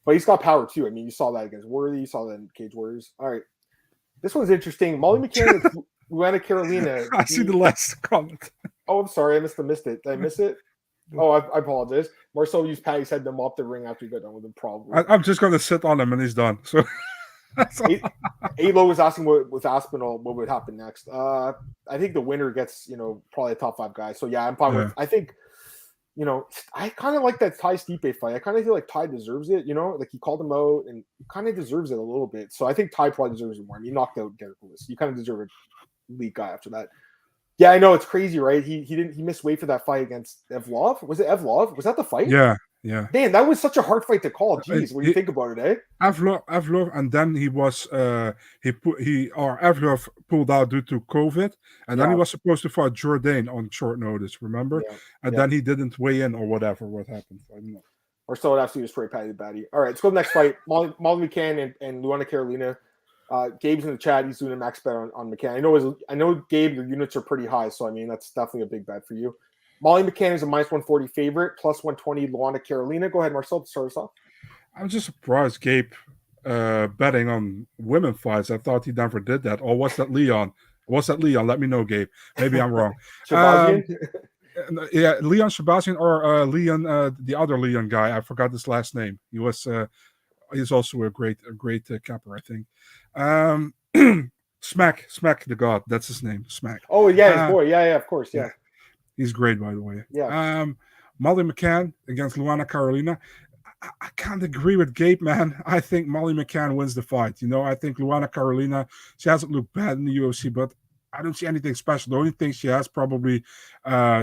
but he's got power too. I mean, you saw that against Worthy. You saw that in Cage Warriors. All right, this one's interesting. Molly McKenna, Luana Carolina. I see the last comment. Oh, I'm sorry. I missed it. Did I miss it? Oh, I apologize. Marcel used Paddy's head to mop the ring after he got done with him, probably. I'm just going to sit on him and he's done. So, Alo was asking with Aspinall what would happen next. I think the winner gets, probably a top 5 guy. So, yeah, I'm fine with. I think, I kind of like that Ty Stipe fight. I kind of feel like Ty deserves it. Like he called him out and he kind of deserves it a little bit. So I think Ty probably deserves it more. I mean, he knocked out Derek Lewis. You kind of deserve a league guy after that. Yeah, I know it's crazy, right? He missed weight for that fight against Evlov. Was it Evlov? Was that the fight? Yeah. Man, that was such a hard fight to call. Jeez, when you think about it, eh? Evlov, and then he was Evlov pulled out due to COVID, and then he was supposed to fight Durden on short notice. Remember? Yeah. And then he didn't weigh in or whatever. What happened? I don't know. Or so it absolutely destroyed Paddy the Batty. All right, let's go to the next fight. Molly McCann and Luana Carolina. Gabe's in the chat. He's doing a max bet on McKenna. I know, Gabe, your units are pretty high, so I mean that's definitely a big bet for you. Molly McKenna is a minus 140 favorite, plus 120 Luana Carolina. Go ahead, Marcel, start us off. I'm just surprised Gabe betting on women fights. I thought he never did that. Or was that Leon? Let me know, Gabe. Maybe I'm wrong. Yeah, Leon Shabazian or Leon, the other Leon guy. I forgot his last name. He was. He's also a great capper, I think. Smack the God. That's his name. Smack. Oh yeah, his boy. Yeah, of course. Yeah. He's great, by the way. Yeah. Molly McCann against Luana Carolina. I can't agree with Gabe, man. I think Molly McCann wins the fight. I think Luana Carolina, she hasn't looked bad in the UFC, but I don't see anything special. The only thing she has probably,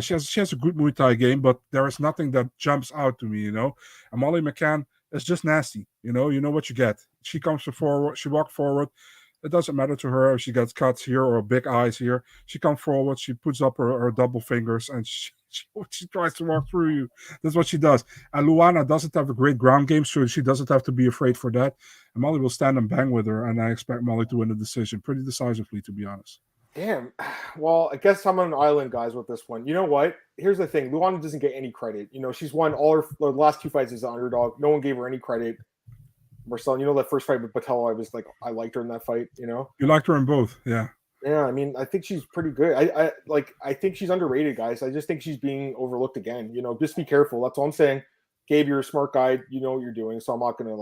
she has a good Muay Thai game, but there is nothing that jumps out to me, And Molly McCann is just nasty. You know what you get. She comes forward, she walks forward. It doesn't matter to her if she gets cuts here or big eyes here. She comes forward, she puts up her double fingers, and she tries to walk through you. That's what she does. And Luana doesn't have a great ground game, so she doesn't have to be afraid for that. And Molly will stand and bang with her, and I expect Molly to win the decision pretty decisively, to be honest. Damn. Well, I guess I'm on an island, guys, with this one. You know what? Here's the thing. Luana doesn't get any credit. She's won all her last 2 fights as an underdog. No one gave her any credit. Marcel, that first fight with Patello, I liked her in that fight, You liked her in both, yeah. Yeah, I mean, I think she's pretty good. I think she's underrated, guys. I just think she's being overlooked again. Just be careful. That's all I'm saying. Gabe, you're a smart guy. You know what you're doing. So I'm not gonna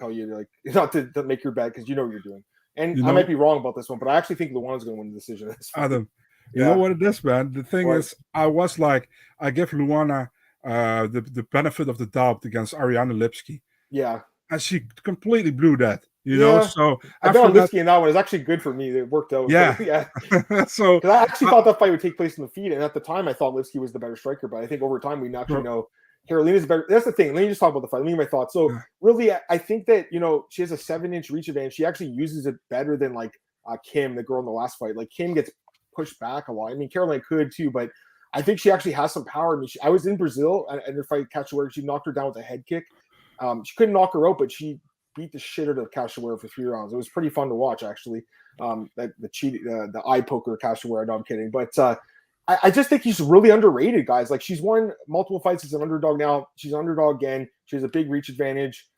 tell you not to make your bet because you know what you're doing. And I might be wrong about this one, but I actually think Luana's gonna win the decision. Adam, you know what it is, man. The thing is, I give Luana the benefit of the doubt against Ariane Lipski. Yeah. And she completely blew that, know. So I bet on Lipski in that one. It's actually good for me. It worked out. Yeah, yeah. So I actually thought that fight would take place in the feet, and at the time I thought Lipski was the better striker. But I think over time we actually know Carolina's better. That's the thing. Let me just talk about the fight. Let me give my thoughts. So really, I think that she has a 7-inch reach advantage. She actually uses it better than Kim, the girl in the last fight. Kim gets pushed back a lot. I mean, Carolina could too, but I think she actually has some power. I mean, I was in Brazil and her fight Cachoeira. She knocked her down with a head kick. She couldn't knock her out, but she beat the shit out of Cachoeira for 3 rounds. It was pretty fun to watch, actually. The eye poker Cachoeira. No, I'm kidding. But I just think he's really underrated, guys. Like, she's won multiple fights as an underdog now. She's an underdog again. She has a big reach advantage.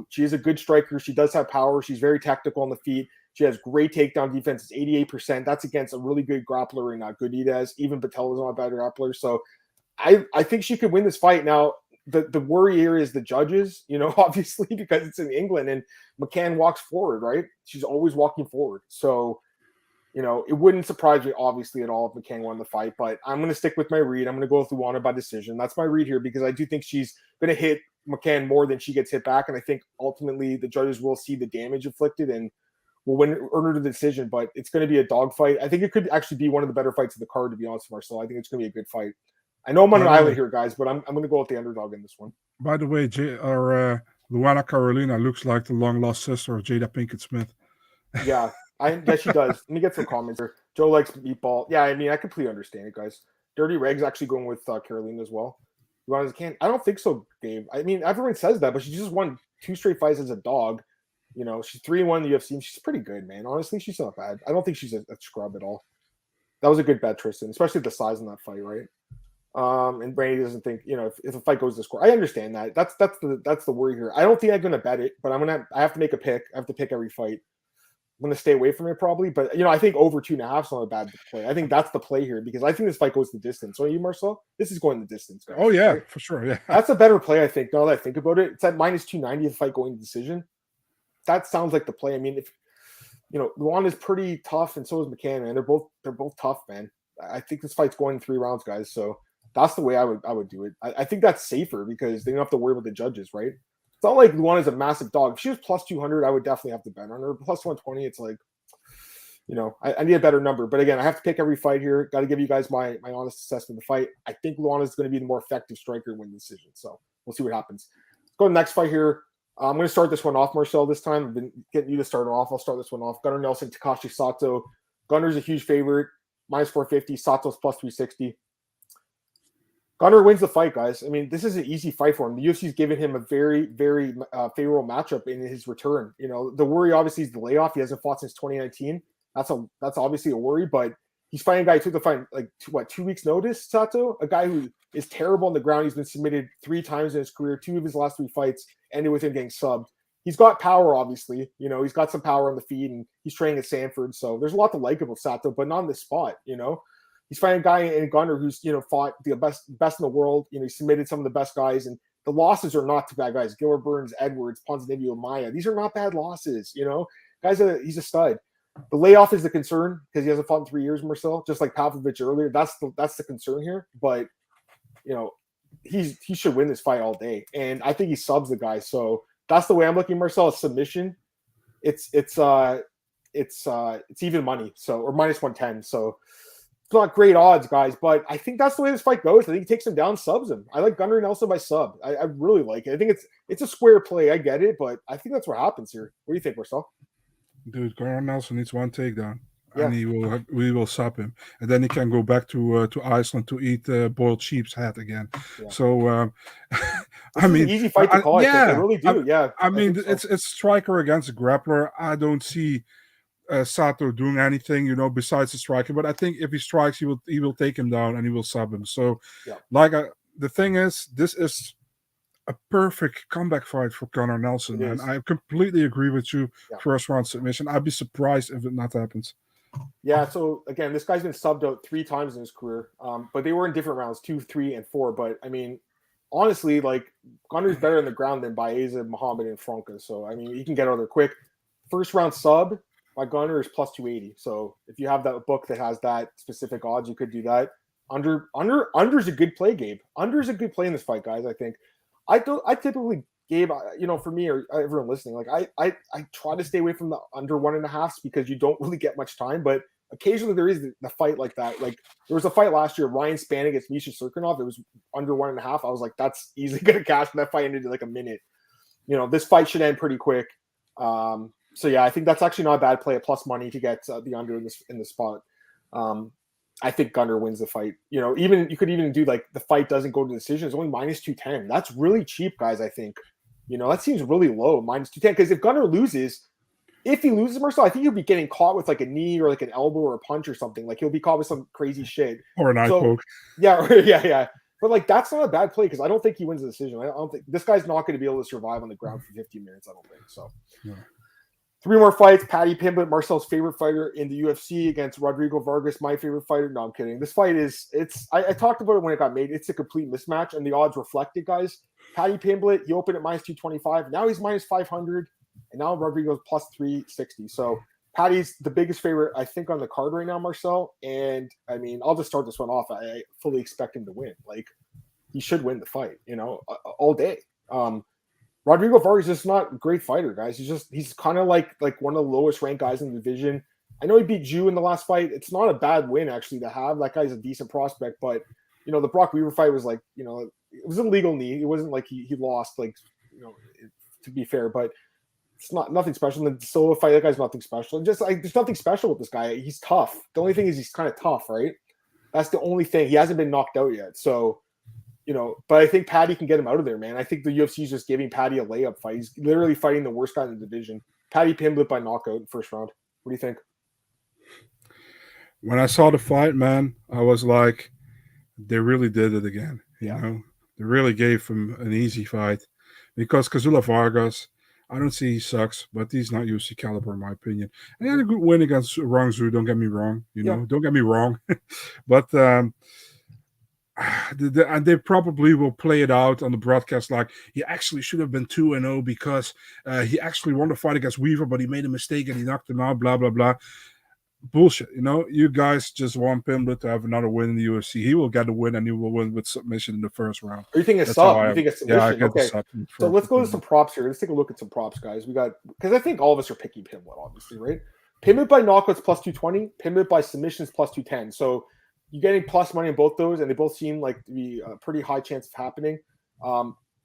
She is a good striker. She does have power. She's very tactical on the feet. She has great takedown defense. It's 88%. That's against a really good grappler in Gundy. Even Patel is not a better grappler. So I think she could win this fight. Now, the worry here is the judges, obviously, because it's in England and McCann walks forward, right? She's always walking forward. So, it wouldn't surprise me, obviously, at all if McCann won the fight, but I'm going to stick with my read. I'm going to go with Luana by decision. That's my read here because I do think she's going to hit McCann more than she gets hit back. And I think ultimately the judges will see the damage inflicted and will earn her the decision, but it's going to be a dogfight. I think it could actually be one of the better fights of the card, to be honest with Marcel. I think it's going to be a good fight. I know I'm on an island here, guys, but I'm going to go with the underdog in this one. By the way, Luana Carolina looks like the long-lost sister of Jada Pinkett Smith. Yeah, I guess she does. Let me get some comments here. Joe likes meatball. Yeah, I mean, I completely understand it, guys. Dirty Reg's actually going with Carolina as well. I don't think so, Gabe. I mean, everyone says that, but she just won 2 straight fights as a dog. She's 3-1 in the UFC, and she's pretty good, man. Honestly, she's not bad. I don't think she's a scrub at all. That was a good bet, Tristan, especially the size in that fight, right? And Brandy doesn't think, if the fight goes to score. I understand that. That's the worry here. I don't think I'm gonna bet it, but I have to make a pick. I have to pick every fight. I'm gonna stay away from it probably, but I think over 2.5 is not a bad play. I think that's the play here because I think this fight goes the distance. So you, Marcel, this is going the distance, guys. Oh yeah, right? For sure. Yeah, that's a better play. I think. Now that I think about it, it's at -290 the fight going to decision. That sounds like the play. I mean, if Luan is pretty tough, and so is McCann, man. They're both tough, man. I think this fight's going 3 rounds, guys. So that's the way I would do it. I think that's safer because they don't have to worry about the judges, right? It's not like Luan is a massive dog. If she was +200, I would definitely have to bet on her. +120, it's like, I need a better number. But again, I have to pick every fight here. Got to give you guys my honest assessment of the fight. I think Luana is going to be the more effective striker in win decision. So we'll see what happens. Let's go to the next fight here. I'm going to start this one off, Marcel, this time. I've been getting you to start it off. I'll start this one off. Gunnar Nelson, Takashi Sato. Gunnar's a huge favorite. -450. Sato's +360. Gunnar wins the fight, guys. I mean, this is an easy fight for him. The UFC's given him a very, very favorable matchup in his return. The worry obviously is the layoff. He hasn't fought since 2019. That's obviously a worry, but he's fighting a guy who took the fight like 2 weeks notice, Sato, a guy who is terrible on the ground. He's been submitted 3 times in his career. 2 of his last 3 fights ended with him getting subbed. He's got power, obviously. He's got some power on the feet, and he's training at Sanford. So there's a lot to like about Sato, but not on this spot, He's fighting a guy in Gunnar who's, fought the best in the world. He submitted some of the best guys, and the losses are not too bad guys. Gilbert Burns, Edwards, Ponzinibbio, Maya. These are not bad losses, Guys, he's a stud. The layoff is the concern because he hasn't fought in 3 years, Marcel, just like Pavlovich earlier. That's the concern here. But, he should win this fight all day. And I think he subs the guy. So that's the way I'm looking, Marcel. A submission. It's even money. So, or -110. So, it's not great odds, guys, but I think that's the way this fight goes. I think he takes him down, subs him. I like Gunnar Nelson by sub. I really like it. I think it's a square play. I get it, but I think that's what happens here. What do you think, Marcel? Dude, Gunnar Nelson needs 1 takedown, and we will sub him, and then he can go back to Iceland to eat boiled sheep's head again. Yeah. So, I mean, an easy fight to call. I really do. I mean, it's striker against a grappler. I don't see Sato doing anything, besides the striking. But I think if he strikes, he will take him down and he will sub him. So, the thing is, this is a perfect comeback fight for Gunnar Nelson, and I completely agree with you. Yeah. First round submission. I'd be surprised if it not happens. Yeah. So again, this guy's been subbed out 3 times in his career, but they were in different rounds, 2, 3, and 4. But I mean, honestly, like Gunnar's better on the ground than Baeza, Muhammad, and Franca. So I mean, he can get out there quick. First round sub. My Gunnar is +280. So if you have that book that has that specific odds, you could do that. Under's a good play, Gabe. Under's a good play in this fight, guys. I think. I typically, Gabe, for me or everyone listening, like I try to stay away from the under 1.5s because you don't really get much time. But occasionally there is the fight like that. Like there was a fight last year, Ryan Spann against Misha Serkinov. It was under 1.5. I was like, that's easily going to cash. And that fight ended in like a minute. This fight should end pretty quick. So yeah, I think that's actually not a bad play at plus money to get the under in this spot. I think Gunnar wins the fight. Even you could even do like the fight doesn't go to decision. It's only -210. That's really cheap, guys. I think. That seems really low, -210. Because if Gunnar loses, if he loses Marcel, I think he'll be getting caught with like a knee or like an elbow or a punch or something. Like he'll be caught with some crazy shit. Or an eye poke. Yeah, yeah. But like that's not a bad play because I don't think he wins the decision. I don't think this guy's not going to be able to survive on the ground for 15 minutes. I don't think so. Yeah. 3 more fights. Paddy Pimblett, Marcel's favorite fighter in the UFC against Rodrigo Vargas, my favorite fighter. No, I'm kidding. This fight I talked about it when it got made. It's a complete mismatch, and the odds reflect it, guys. Paddy Pimblett, he opened at minus 225. Now he's minus 500, and now Rodrigo's plus 360. So Paddy's the biggest favorite, I think, on the card right now, Marcel. And I mean, I'll just start this one off. I fully expect him to win. Like, he should win the fight, all day. Rodrigo Vargas is not a great fighter, guys. He's kind of like one of the lowest ranked guys in the division. I know he beat Ju in the last fight. It's not a bad win actually to have. That guy's a decent prospect, but the Brock Weaver fight was like, it was a legal knee. It wasn't like he lost, like, to be fair, but it's nothing special. The Silva fight, that guy's nothing special. Just like there's nothing special with this guy. He's tough. The only thing is he's kind of tough, right? That's the only thing. He hasn't been knocked out yet, so. But I think Paddy can get him out of there, man. I think the UFC is just giving Paddy a layup fight. He's literally fighting the worst guy in the division. Paddy Pimblett by knockout in first round. What do you think? When I saw the fight, man, I was like, they really did it again. You know, they really gave him an easy fight because Kazula Vargas, I don't see he sucks, but he's not UFC caliber in my opinion. And he had a good win against Rangzu. Don't get me wrong. Don't get me wrong, but. And they probably will play it out on the broadcast like he actually should have been 2-0 because he actually won the fight against Weaver, but he made a mistake and he knocked him out, blah, blah, blah. Bullshit. You guys just want Pimblett to have another win in the UFC. He will get a win and he will win with submission in the first round. Or you think it's sub? You think it's submission? Yeah, I get okay. the sub. So let's go to some props here. Let's take a look at some props, guys. Because I think all of us are picking Pimblett, obviously, right? Pimblett by knockouts plus 220, Pimblett by submissions plus 210. So you're getting plus money on both those, and they both seem like to be a pretty high chance of happening.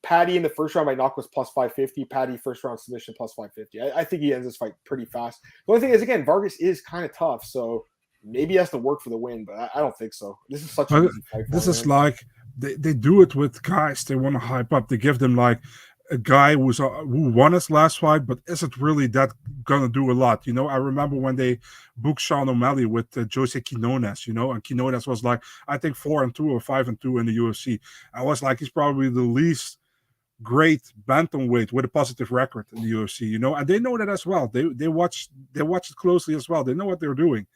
Paddy in the first round by knock was plus 550. Paddy first round submission plus 550. I think he ends this fight pretty fast. The only thing is, again, Vargas is kind of tough, so maybe he has to work for the win, but I don't think so. This is such a easy fight. This is like they do it with guys they want to hype up. They give them like a guy who won his last fight, but is it really that gonna do a lot? I remember when they booked Sean O'Malley with Jose Quinones, and Quinones was like, I think 4-2 or 5-2 in the UFC. I was like, he's probably the least great bantamweight with a positive record in the UFC, and they know that as well. They watch it closely as well. They know what they're doing,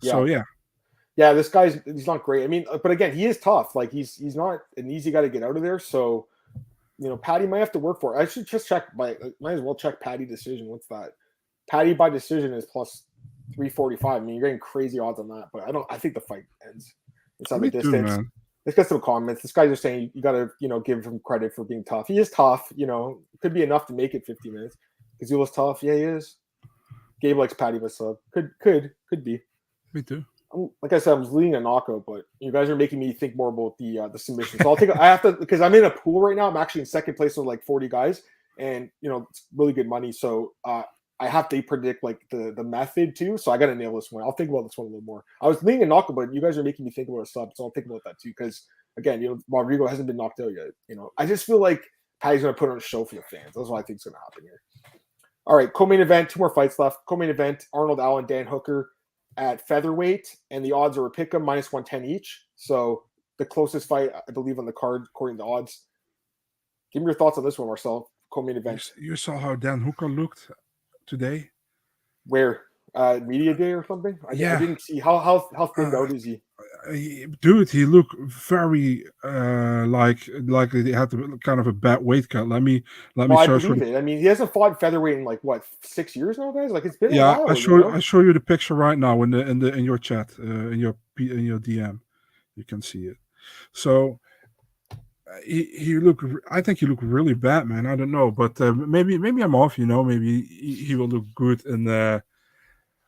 So yeah, this he's not great. I mean, but again, he is tough. Like he's not an easy guy to get out of there. So. Paddy might have to work for it. I should just check might as well check Paddy decision. What's that? Paddy by decision is plus 345. I mean, you're getting crazy odds on that, but I think the fight ends. It's on the distance. Let's get some comments. This guy's just saying you gotta, give him credit for being tough. He is tough, could be enough to make it 50 minutes. Kazula's tough. Yeah, he is. Gabe likes Paddy by sub. Could be. Me too. Like I said, I was leading a knockout, but you guys are making me think more about the submission. So I have to, because I'm in a pool right now. I'm actually in second place with like 40 guys, and it's really good money. So I have to predict like the method too. So I got to nail this one. I'll think about this one a little more. I was leading a knockout, but you guys are making me think about a sub. So I'll think about that too, because again, Rodrigo hasn't been knocked out yet. I just feel like Paddy's going to put on a show for the fans. That's what I think is going to happen here. All right, co-main event. 2 more fights left. Co-main event: Arnold Allen, Dan Hooker. At featherweight, and the odds are a pick 'em minus 110 each. So the closest fight, I believe, on the card according to odds. Give me your thoughts on this one, Marcel. Co-main event. You saw how Dan Hooker looked today. Where media day or something? I didn't see how thinned out is he? Dude, he looked very like he had kind of a bad weight cut. Let me search for it. I mean, he hasn't fought featherweight in like what 6 years now, guys. Like it's been a while. I show you the picture right now in your chat in your DM. You can see it. So he looked. I think he looked really bad, man. I don't know, but maybe I'm off. Maybe he will look good in the.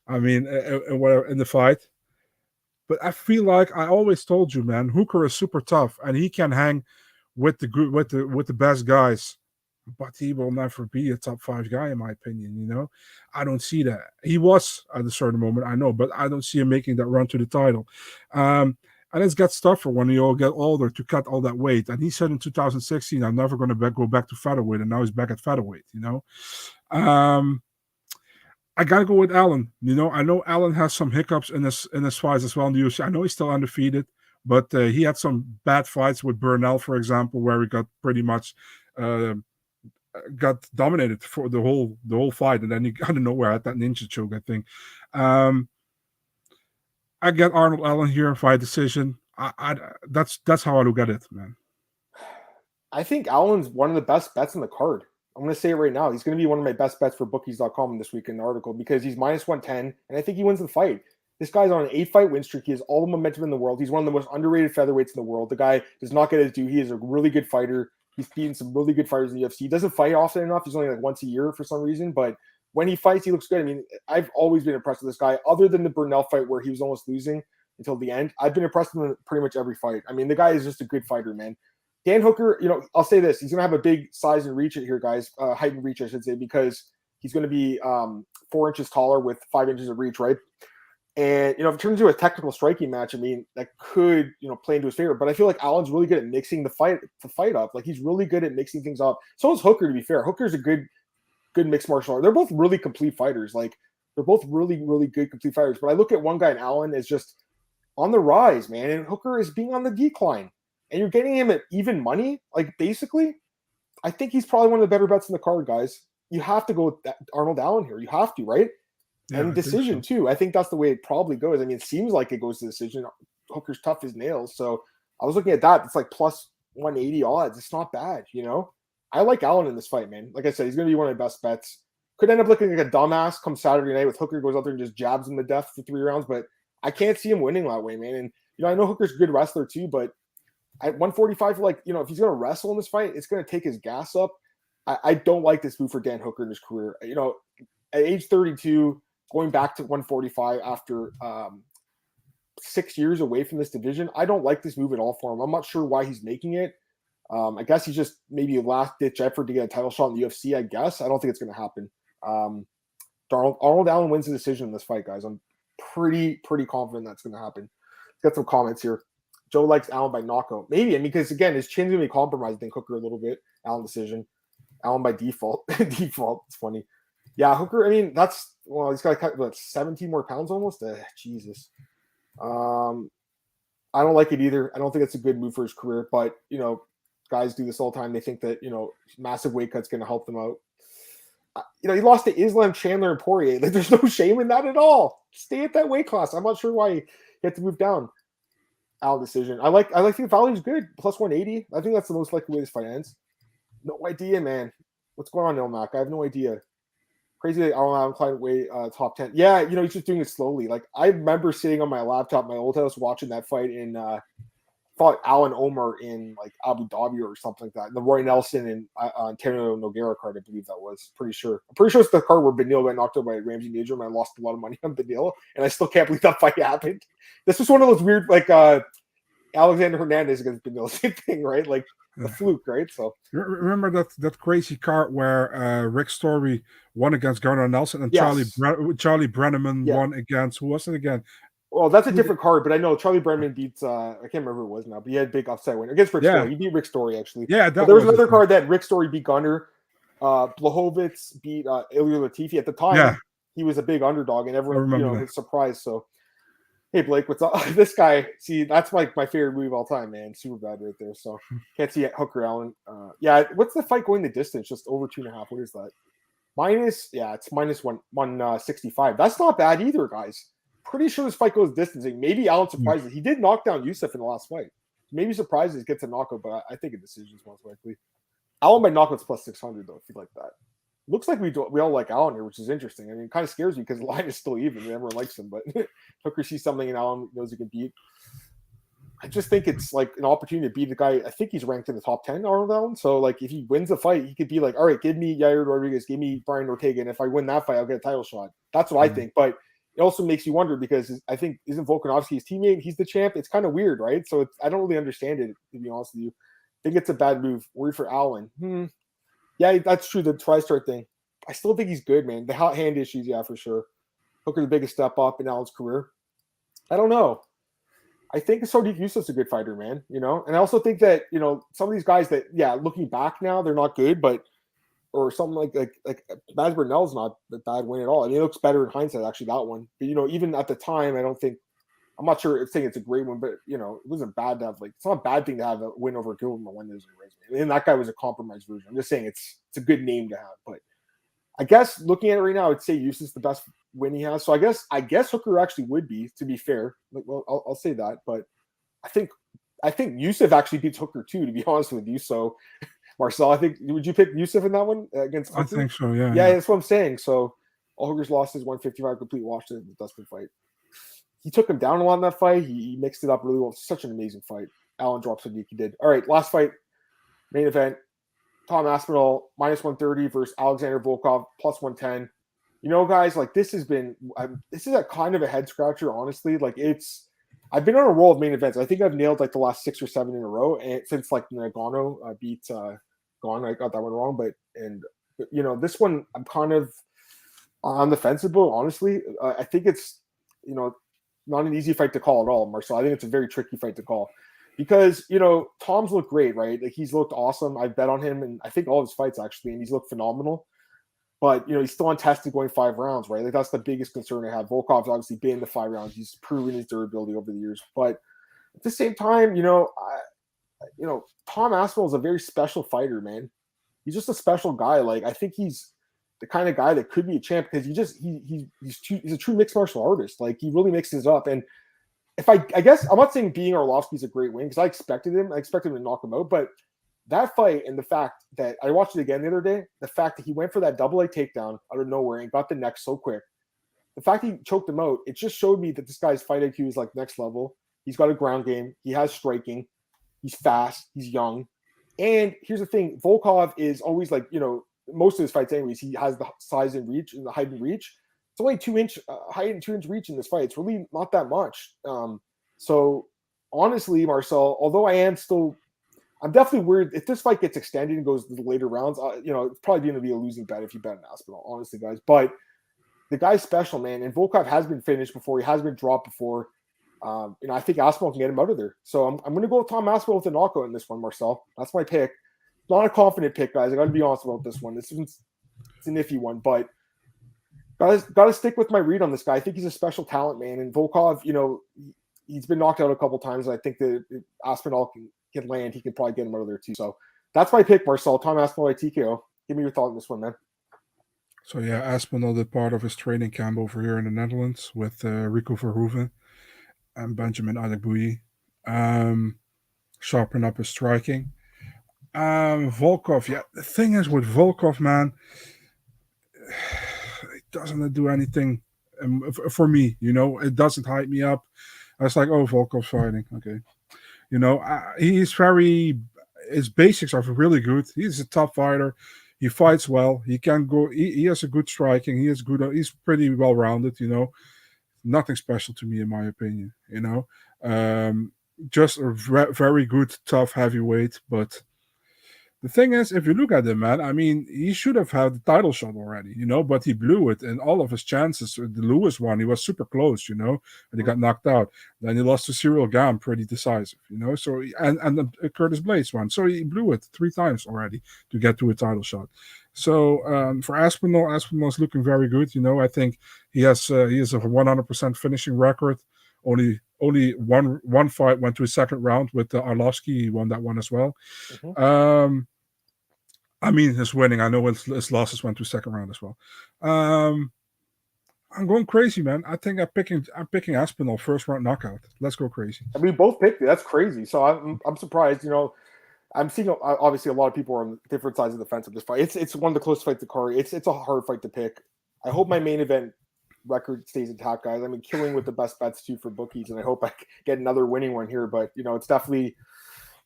I mean, in the fight. But I feel like I always told you, man, Hooker is super tough and he can hang with the best guys. But he will never be a top 5 guy, in my opinion, I don't see that. He was at a certain moment, I know, but I don't see him making that run to the title. And it's got tougher when you all get older to cut all that weight. And he said in 2016, I'm never going to go back to featherweight, and now he's back at featherweight, I gotta go with Allen. You know, I know Allen has some hiccups in his fights as well in the UFC. I know he's still undefeated, but he had some bad fights with Burnell, for example, where he got pretty much got dominated for the whole fight, and then he out of nowhere had that ninja choke, I think. I get Arnold Allen here fight decision. That's how I look at it, man. I think Allen's one of the best bets in the card. I'm going to say it right now. He's going to be one of my best bets for bookies.com this week in the article because he's minus 110, and I think he wins the fight. This guy's on an 8-fight win streak. He has all the momentum in the world. He's one of the most underrated featherweights in the world. The guy does not get his due. He is a really good fighter. He's beaten some really good fighters in the UFC. He doesn't fight often enough. He's only like once a year for some reason, but when he fights, he looks good. I mean, I've always been impressed with this guy. Other than the Burnell fight where he was almost losing until the end, I've been impressed with him in pretty much every fight. I mean, the guy is just a good fighter, man. Dan Hooker, you know, I'll say this. He's going to have a big size and reach here, guys. Height and reach, I should say, because he's going to be 4 inches taller with 5 inches of reach, right? And, you know, if it turns into a technical striking match, I mean, that could, you know, play into his favor. But I feel like Allen's really good at mixing the fight up. Like, he's really good at mixing things up. So is Hooker, to be fair. Hooker's a good mixed martial art. They're both really complete fighters. Like, they're both really, really good complete fighters. But I look at one guy, and Allen is just on the rise, man. And Hooker is being on the decline. And you're getting him at even money, like basically, I think he's probably one of the better bets in the card, guys. You have to go with Arnold Allen here. You have to, right? Yeah, and decision, too. I think that's the way it probably goes. I mean, it seems like it goes to decision. Hooker's tough as nails. So I was looking at that. It's like plus 180 odds. It's not bad, you know? I like Allen in this fight, man. Like I said, he's going to be one of my best bets. Could end up looking like a dumbass come Saturday night with Hooker goes out there and just jabs him to death for 3 rounds, but I can't see him winning that way, man. And, you know, I know Hooker's a good wrestler, too, but at 145, like, you know, if he's going to wrestle in this fight, it's going to take his gas up. I don't like this move for Dan Hooker in his career. You know, at age 32, going back to 145 after 6 years away from this division, I don't like this move at all for him. I'm not sure why he's making it. I guess he's just maybe a last-ditch effort to get a title shot in the UFC, I guess. I don't think it's going to happen. Arnold Allen wins the decision in this fight, guys. I'm pretty confident that's going to happen. Let's get some comments here. Joe likes Allen by knockout. Maybe, I mean, because again, his chin's gonna be compromised. I think Hooker a little bit. Allen decision. Allen by default. Default. It's funny. Yeah, Hooker. I mean, he's got to cut 17 more pounds almost. Jesus. I don't like it either. I don't think it's a good move for his career. But you know, guys do this all the time. They think that, you know, massive weight cut's gonna help them out. You know, he lost to Islam, Chandler, and Poirier. Like, there's no shame in that at all. Stay at that weight class. I'm not sure why he had to move down. Allen decision. I think Valiev's good. Plus 180. I think that's the most likely way this fight ends. No idea, man. What's going on, Ilmac? I have no idea. Crazy that Allen climbed way top 10. Yeah, you know, he's just doing it slowly. Like, I remember sitting on my laptop in my old house watching that fight in fought Alan Omar in like Abu Dhabi or something like that. The Roy Nelson and Antonio Nogueira card, I believe that was. Pretty sure. I'm pretty sure it's the card where Beneil got knocked out by Ramsey Niedger and I lost a lot of money on Beneil, and I still can't believe that fight happened. This was one of those weird, like Alexander Hernandez against Beneil, same thing, right? Like the fluke, right? So remember that crazy card where Rick Story won against Gunnar Nelson and yes. Charlie Brenneman won against, who was it again? Well, that's a different card, but I know Charlie Brenneman beats I can't remember who it was now, but he had a big upset win against Rick Story. He beat Rick Story actually. Yeah, but there was another card that Rick Story beat Gunnar. Blachowicz beat Ilia Latifi. At the time, he was a big underdog, and everyone was surprised. So, hey Blake, what's up? This guy, see, that's like my favorite movie of all time, man. Super bad right there. So can't see Hooker Allen. What's the fight going the distance? Just over 2.5. What is that? It's minus 165. That's not bad either, guys. Pretty sure this fight goes distancing. Maybe Allen surprises. He did knock down Youssef in the last fight. Maybe surprises gets a knockout, but I think a decision is most likely. Allen by knockouts plus 600 though, if you like that. Looks like we all like Allen here, which is interesting. I mean, it kind of scares me because the line is still even and everyone likes him, but Hooker sees something and Allen knows he can beat. I just think it's like an opportunity to beat the guy. I think he's ranked in the top 10, Arnold Allen. So like if he wins the fight, he could be like, all right, give me Yair Rodriguez, give me Brian Ortega, and if I win that fight, I'll get a title shot. That's what I think. But it also makes you wonder because I think isn't Volkanovski his teammate? He's the champ. It's kind of weird, right? So I don't really understand it, to be honest with you. I think it's a bad move. Worried for Allen. Yeah, that's true. The try-start thing. I still think he's good, man. The hot hand issues, yeah, for sure. Hooker the biggest step up in Allen's career. I don't know. I think Sodiq Yusuf's a good fighter, man. You know, and I also think that some of these guys that, looking back now, they're not good, but or something like Mads Burnell's not a bad win at all. I mean, it looks better in hindsight, actually, that one. But, even at the time, I'm not sure saying it's a great one, but, it wasn't bad to have, it's not a bad thing to have a win over Gilbert when there's a resume. And that guy was a compromised version. I'm just saying it's a good name to have. But I guess looking at it right now, I'd say Yusuf is the best win he has. So I guess Hooker actually would be, to be fair. Well, I'll say that. But I think Yusuf actually beats Hooker too, to be honest with you. So Marcel, would you pick Yusuf in that one against Hooker? I think so, yeah. Yeah, that's what I'm saying. So all Hooker's lost is 155 complete wash to the Dustin fight. He took him down a lot in that fight. He mixed it up really well. Such an amazing fight. Allen drops what he did. All right, last fight, main event. Tom Aspinall, -130 versus Alexander Volkov, +110. Guys, this is a kind of a head scratcher, honestly. I've been on a roll of main events. I think I've nailed the last 6 or 7 in a row, and since Nagano beat Gon, I got that one wrong. But this one I'm kind of on the fence about, honestly. I think it's not an easy fight to call at all, Marcel. I think it's a very tricky fight to call because Tom's looked great, right? He's looked awesome. I bet on him, and I think all his fights actually, and he's looked phenomenal. But he's still untested going 5 rounds, right? That's the biggest concern I have. Volkov's obviously been in the 5 rounds. He's proven his durability over the years. But at the same time, Tom Aspinall is a very special fighter, man. He's just a special guy. I think he's the kind of guy that could be a champ because he's a true mixed martial artist. He really mixes up. And I guess I'm not saying beating Arlovsky's a great win because I expected him to knock him out, but that fight and the fact that I watched it again the other day, the fact that he went for that double leg takedown out of nowhere and got the neck so quick, the fact he choked him out, it just showed me that this guy's fight IQ is next level. He's got a ground game. He has striking. He's fast. He's young. And here's the thing. Volkov is always most of his fights anyways, he has the size and reach and the height and reach. It's only 2-inch height and 2-inch reach in this fight. It's really not that much. So honestly, Marcel, although I'm definitely worried if this fight gets extended and goes to the later rounds. It's probably going to be a losing bet if you bet on Aspinall, honestly, guys. But the guy's special, man. And Volkov has been finished before. He has been dropped before. I think Aspinall can get him out of there. So I'm going to go with Tom Aspinall with a knockout in this one, Marcel. That's my pick. Not a confident pick, guys. I got to be honest about this one. It's an iffy one, but got to stick with my read on this guy. I think he's a special talent, man. And Volkov, he's been knocked out a couple times. I think that Aspinall can land. He can probably get him out of there too. So that's my pick, Marcel. Tom Aspinall by TKO. Give me your thought on this one, man. So yeah, Aspinall did part of his training camp over here in the Netherlands with Rico Verhoeven and Benjamin Adegbuyi. Sharpen up his striking. Volkov, yeah. The thing is with Volkov, man, it doesn't do anything for me. It doesn't hype me up. I was like, oh, Volkov's fighting. Okay. His basics are really good. He's a tough fighter. He fights well. He can go. He has a good striking. He's pretty well rounded. Nothing special to me in my opinion. Just a very good, tough heavyweight. But the thing is, if you look at him, man, I mean, he should have had the title shot already, but he blew it. And all of his chances, the Lewis one, he was super close, and he got knocked out. Then he lost to Cyril Gam, pretty decisive, So and the Curtis Blades one, so he blew it 3 times already to get to a title shot. So for Aspinall's looking very good. I think he has a 100% finishing record. Only one fight went to a second round with Arlovsky. He won that one as well. Mm-hmm. I mean, his winning. I know his losses went to second round as well. I'm going crazy, man. I think I'm picking Aspinall first round knockout. Let's go crazy. I mean, both picked it. That's crazy. So I'm surprised. I'm seeing obviously a lot of people are on different sides of the fence of this fight. It's one of the closest fights to Cory. It's a hard fight to pick. I hope my main event record stays intact, guys. I mean, killing with the best bets too for bookies, and I hope I get another winning one here. But it's definitely.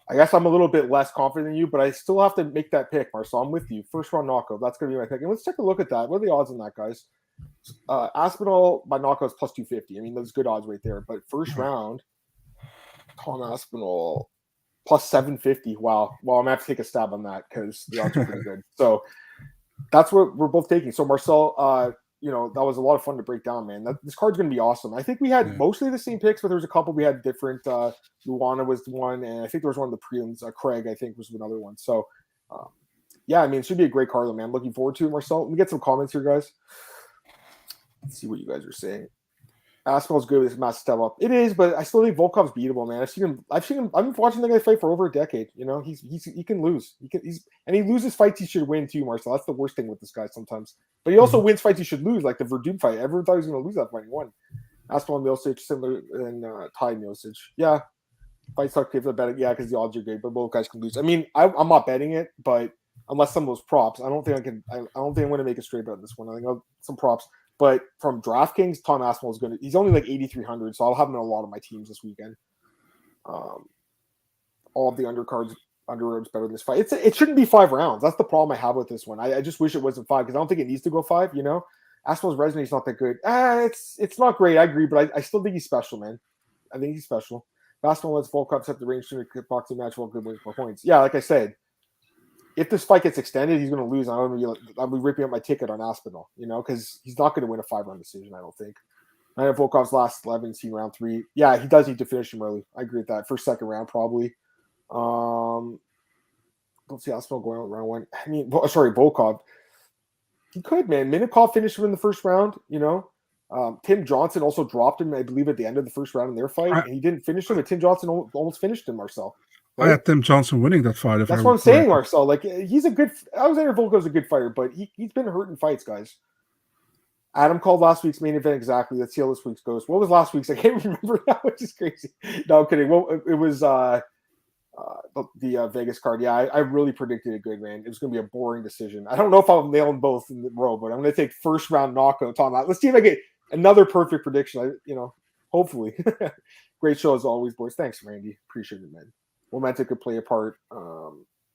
I guess I'm a little bit less confident than you, but I still have to make that pick, Marcel. I'm with you. First round knockout. That's going to be my pick. And let's take a look at that. What are the odds on that, guys? Aspinall by knockout is +250. I mean, those good odds right there. But first round, Tom Aspinall +750. Wow. Well, I'm going to have to take a stab on that because the odds are pretty good. So that's what we're both taking. So Marcel, that was a lot of fun to break down, man. This card's going to be awesome. I think we had mostly the same picks, but there was a couple we had different. Luana was the one, and I think there was one of the prelims. Craig, I think, was another one. So Yeah, I mean, it should be a great card, though, man. Looking forward to it, Marcel. Let me get some comments here, guys. Let's see what you guys are saying. Aspinall's good with his massive step up. It is, but I still think Volkov's beatable, man. I've seen him. I've been watching the guy fight for over a decade. You know, he can lose. He loses fights he should win too, Marcel. That's the worst thing with this guy sometimes. But he also wins fights he should lose, like the Verdun fight. Everyone thought he was going to lose that fight. He won. Aspinall and Milicic, similar and Ty Milicic. Yeah, fights suck if they're betting. Yeah, because the odds are good, but both guys can lose. I mean, I'm not betting it, but unless some of those props, I don't think I can. I don't think I'm going to make a straight bet on this one. I think I'll some props. But from DraftKings, Tom Aspinall is going to. He's only like 8,300, so I'll have him in a lot of my teams this weekend. All of the undercards, underroads better than this fight. It shouldn't be 5 rounds. That's the problem I have with this one. I just wish it wasn't 5 because I don't think it needs to go 5. You know, Aspinall's resume is not that good. It's not great. I agree, but I still think he's special, man. I think he's special. Aspinall lets Volkov set the range to a kickboxing match while good wins for points. Yeah, like I said. If this fight gets extended, he's going to lose. I'll be ripping up my ticket on Aspinall, you know, because he's not going to win a 5-round decision, I don't think. I have Volkov's last 11, seen round 3. Yeah, he does need to finish him early. I agree with that. First, second round, probably. Don't see Aspinall going out round 1. I mean, Volkov. He could, man. Minikov finished him in the first round, you know. Tim Johnson also dropped him, I believe, at the end of the first round in their fight, and he didn't finish him, but Tim Johnson almost finished him, Marcel. Right? I had Tim Johnson winning that fight. That's what I'm saying, Marcel. Like, he's a good. Alexander Volkov's a good fighter, but he's been hurt in fights, guys. Adam called last week's main event exactly. Let's see how this week's goes. What was last week's? I can't remember now, which is crazy. No, I'm kidding. Well, it was the Vegas card. Yeah, I really predicted it good, man. It was going to be a boring decision. I don't know if I'll nail them both in the row, but I'm going to take first round knockout. Tom, let's see if I get another perfect prediction. Hopefully. Great show as always, boys. Thanks, Randy. Appreciate it, man. Momentum could play a part.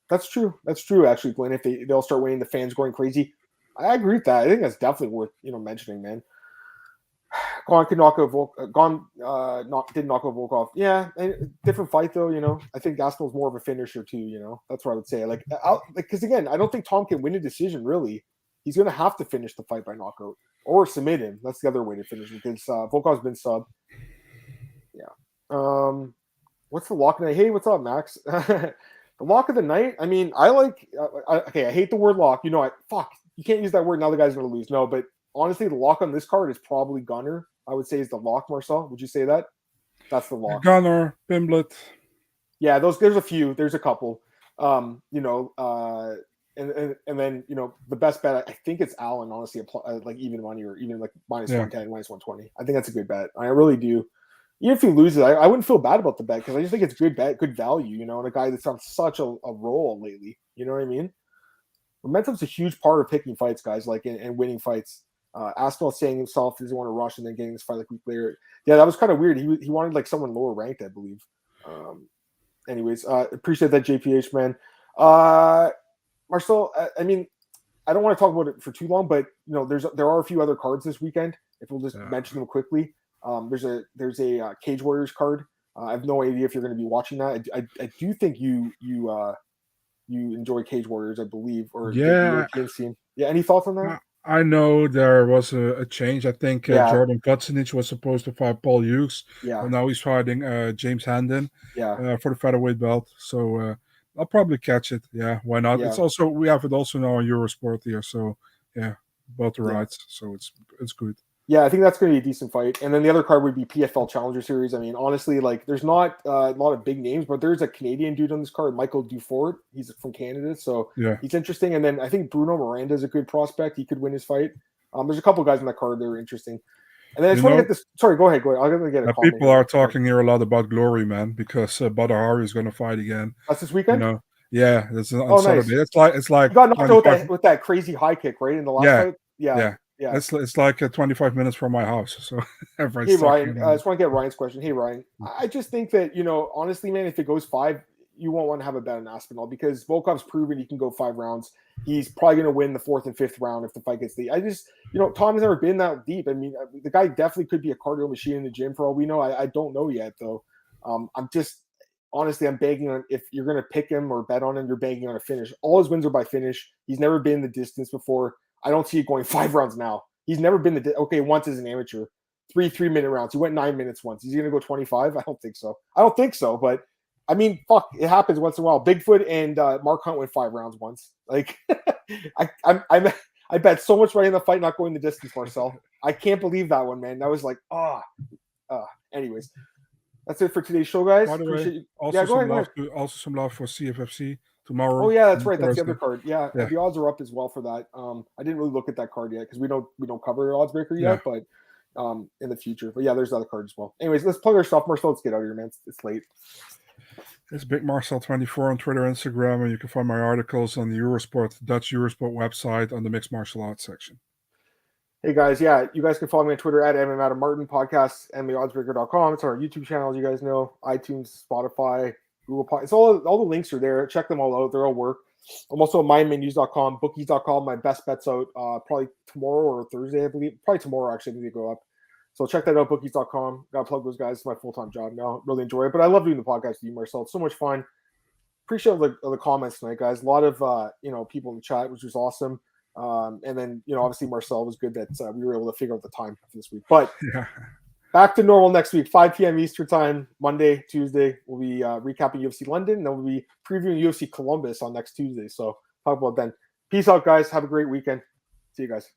That's true. That's true, actually, Glenn. If they'll start winning, the fans going crazy. I agree with that. I think that's definitely worth mentioning, man. Gon could knock out didn't knock out Volkov. Yeah, different fight though. You know, I think Aspinall's more of a finisher too. You know, that's what I would say. Because again, I don't think Tom can win a decision. Really, he's going to have to finish the fight by knockout or submit him. That's the other way to finish him because Volkov's been sub. Yeah. What's the lock of the night? Hey, what's up, Max? The lock of the night? I mean, I like... I hate the word lock. You know, you can't use that word. Now the guy's going to lose. No, but honestly, the lock on this card is probably Gunnar. I would say is the lock, Marcel. Would you say that? That's the lock. Gunnar, Pimblett. Yeah, there's a few. There's a couple. And then, the best bet, I think it's Allen, honestly, like even money or even like minus 110, minus 120. I think that's a good bet. I really do. Even if he loses, I wouldn't feel bad about the bet because I just think it's good bet, good value, and a guy that's on such a roll lately. You know what I mean? Momentum's a huge part of picking fights, guys, like and winning fights. Aspinall saying himself he doesn't want to rush and then getting this fight like a week later. Yeah, that was kind of weird. He wanted like someone lower ranked, I believe. Anyways, appreciate that, JPH, man. Marcel, I mean, I don't want to talk about it for too long, but there are a few other cards this weekend. If we'll just mention them quickly. There's a Cage Warriors card. I have no idea if you're going to be watching that. I do think you enjoy Cage Warriors, I believe, or the European scene. Yeah, any thoughts on that? I know there was a change. I think Jordan Kutsinich was supposed to fight Paul Hughes. Yeah. But now he's fighting James Handon for the featherweight belt. So I'll probably catch it. Yeah, why not? Yeah. It's also we have it also now on Eurosport here. So yeah, both the rights. So it's good. Yeah, I think that's going to be a decent fight. And then the other card would be PFL Challenger Series. I mean, honestly, like there's not a lot of big names, but there's a Canadian dude on this card, Michael Dufort. He's from Canada, so he's interesting. And then I think Bruno Miranda is a good prospect. He could win his fight. There's a couple guys on that card that are interesting. And then I just want to get this. Sorry, go ahead. I'm going to get a comment. People are talking here a lot about Glory, man, because Badr Hari is going to fight again. That's this weekend? Yeah, that's on Saturday. Nice. It's like you got knocked out with that crazy high kick, right? In the last fight? Yeah. It's like 25 minutes from my house. So hey, Ryan, I just want to get Ryan's question. Hey, Ryan, I just think that, honestly, man, if it goes 5, you won't want to have a bet on Aspinall because Volkov's proven he can go 5 rounds. He's probably going to win the 4th and 5th round if the fight gets deep. I just, Tom has never been that deep. I mean, the guy definitely could be a cardio machine in the gym for all we know. I don't know yet, though. I'm banking on if you're going to pick him or bet on him, you're banking on a finish. All his wins are by finish. He's never been the distance before. I don't see it going 5 rounds now. He's never been once as an amateur. 3 3-minute rounds. He went 9 minutes once. Is he going to go 25? I don't think so. But I mean, fuck, it happens once in a while. Bigfoot and Mark Hunt went 5 rounds once. Like, I bet so much money in the fight not going the distance, Marcel. I can't believe that one, man. That was like, anyways, that's it for today's show, guys. By the Appreciate way, you. also, also some love for CFFC tomorrow. Oh yeah, that's right. That's the Thursday. other card. Yeah, the odds are up as well for that. I didn't really look at that card yet because we don't cover odds breaker yet, but in the future. But yeah, there's the other card as well. Anyways, let's plug our stuff, Marcel. Let's get out of here, man. It's late. It's Big Marcel 24 on Twitter, Instagram, and you can find my articles on the Eurosport, Dutch Eurosport website on the Mixed Martial Arts section. Hey guys, yeah, you guys can follow me on Twitter at MMAOB podcast, MMAOddsbreaker.com. It's on our YouTube channel, as you guys know, iTunes, Spotify, Google Podcast. It's all the links are there. Check them all out. They're all work. I'm also at mymenus.com, bookies.com. My best bets out probably tomorrow or Thursday, I believe. Probably tomorrow, actually, I think they go up. So check that out, bookies.com. Got to plug those guys. It's my full-time job now. Really enjoy it. But I love doing the podcast with you, Marcel. It's so much fun. Appreciate the comments tonight, guys. A lot of people in the chat, which was awesome. And then, obviously Marcel was good that we were able to figure out the time for this week. But back to normal next week, 5 p.m. Eastern time, Monday, Tuesday. We'll be recapping UFC London. And then we'll be previewing UFC Columbus on next Tuesday. So talk about then. Peace out, guys. Have a great weekend. See you guys.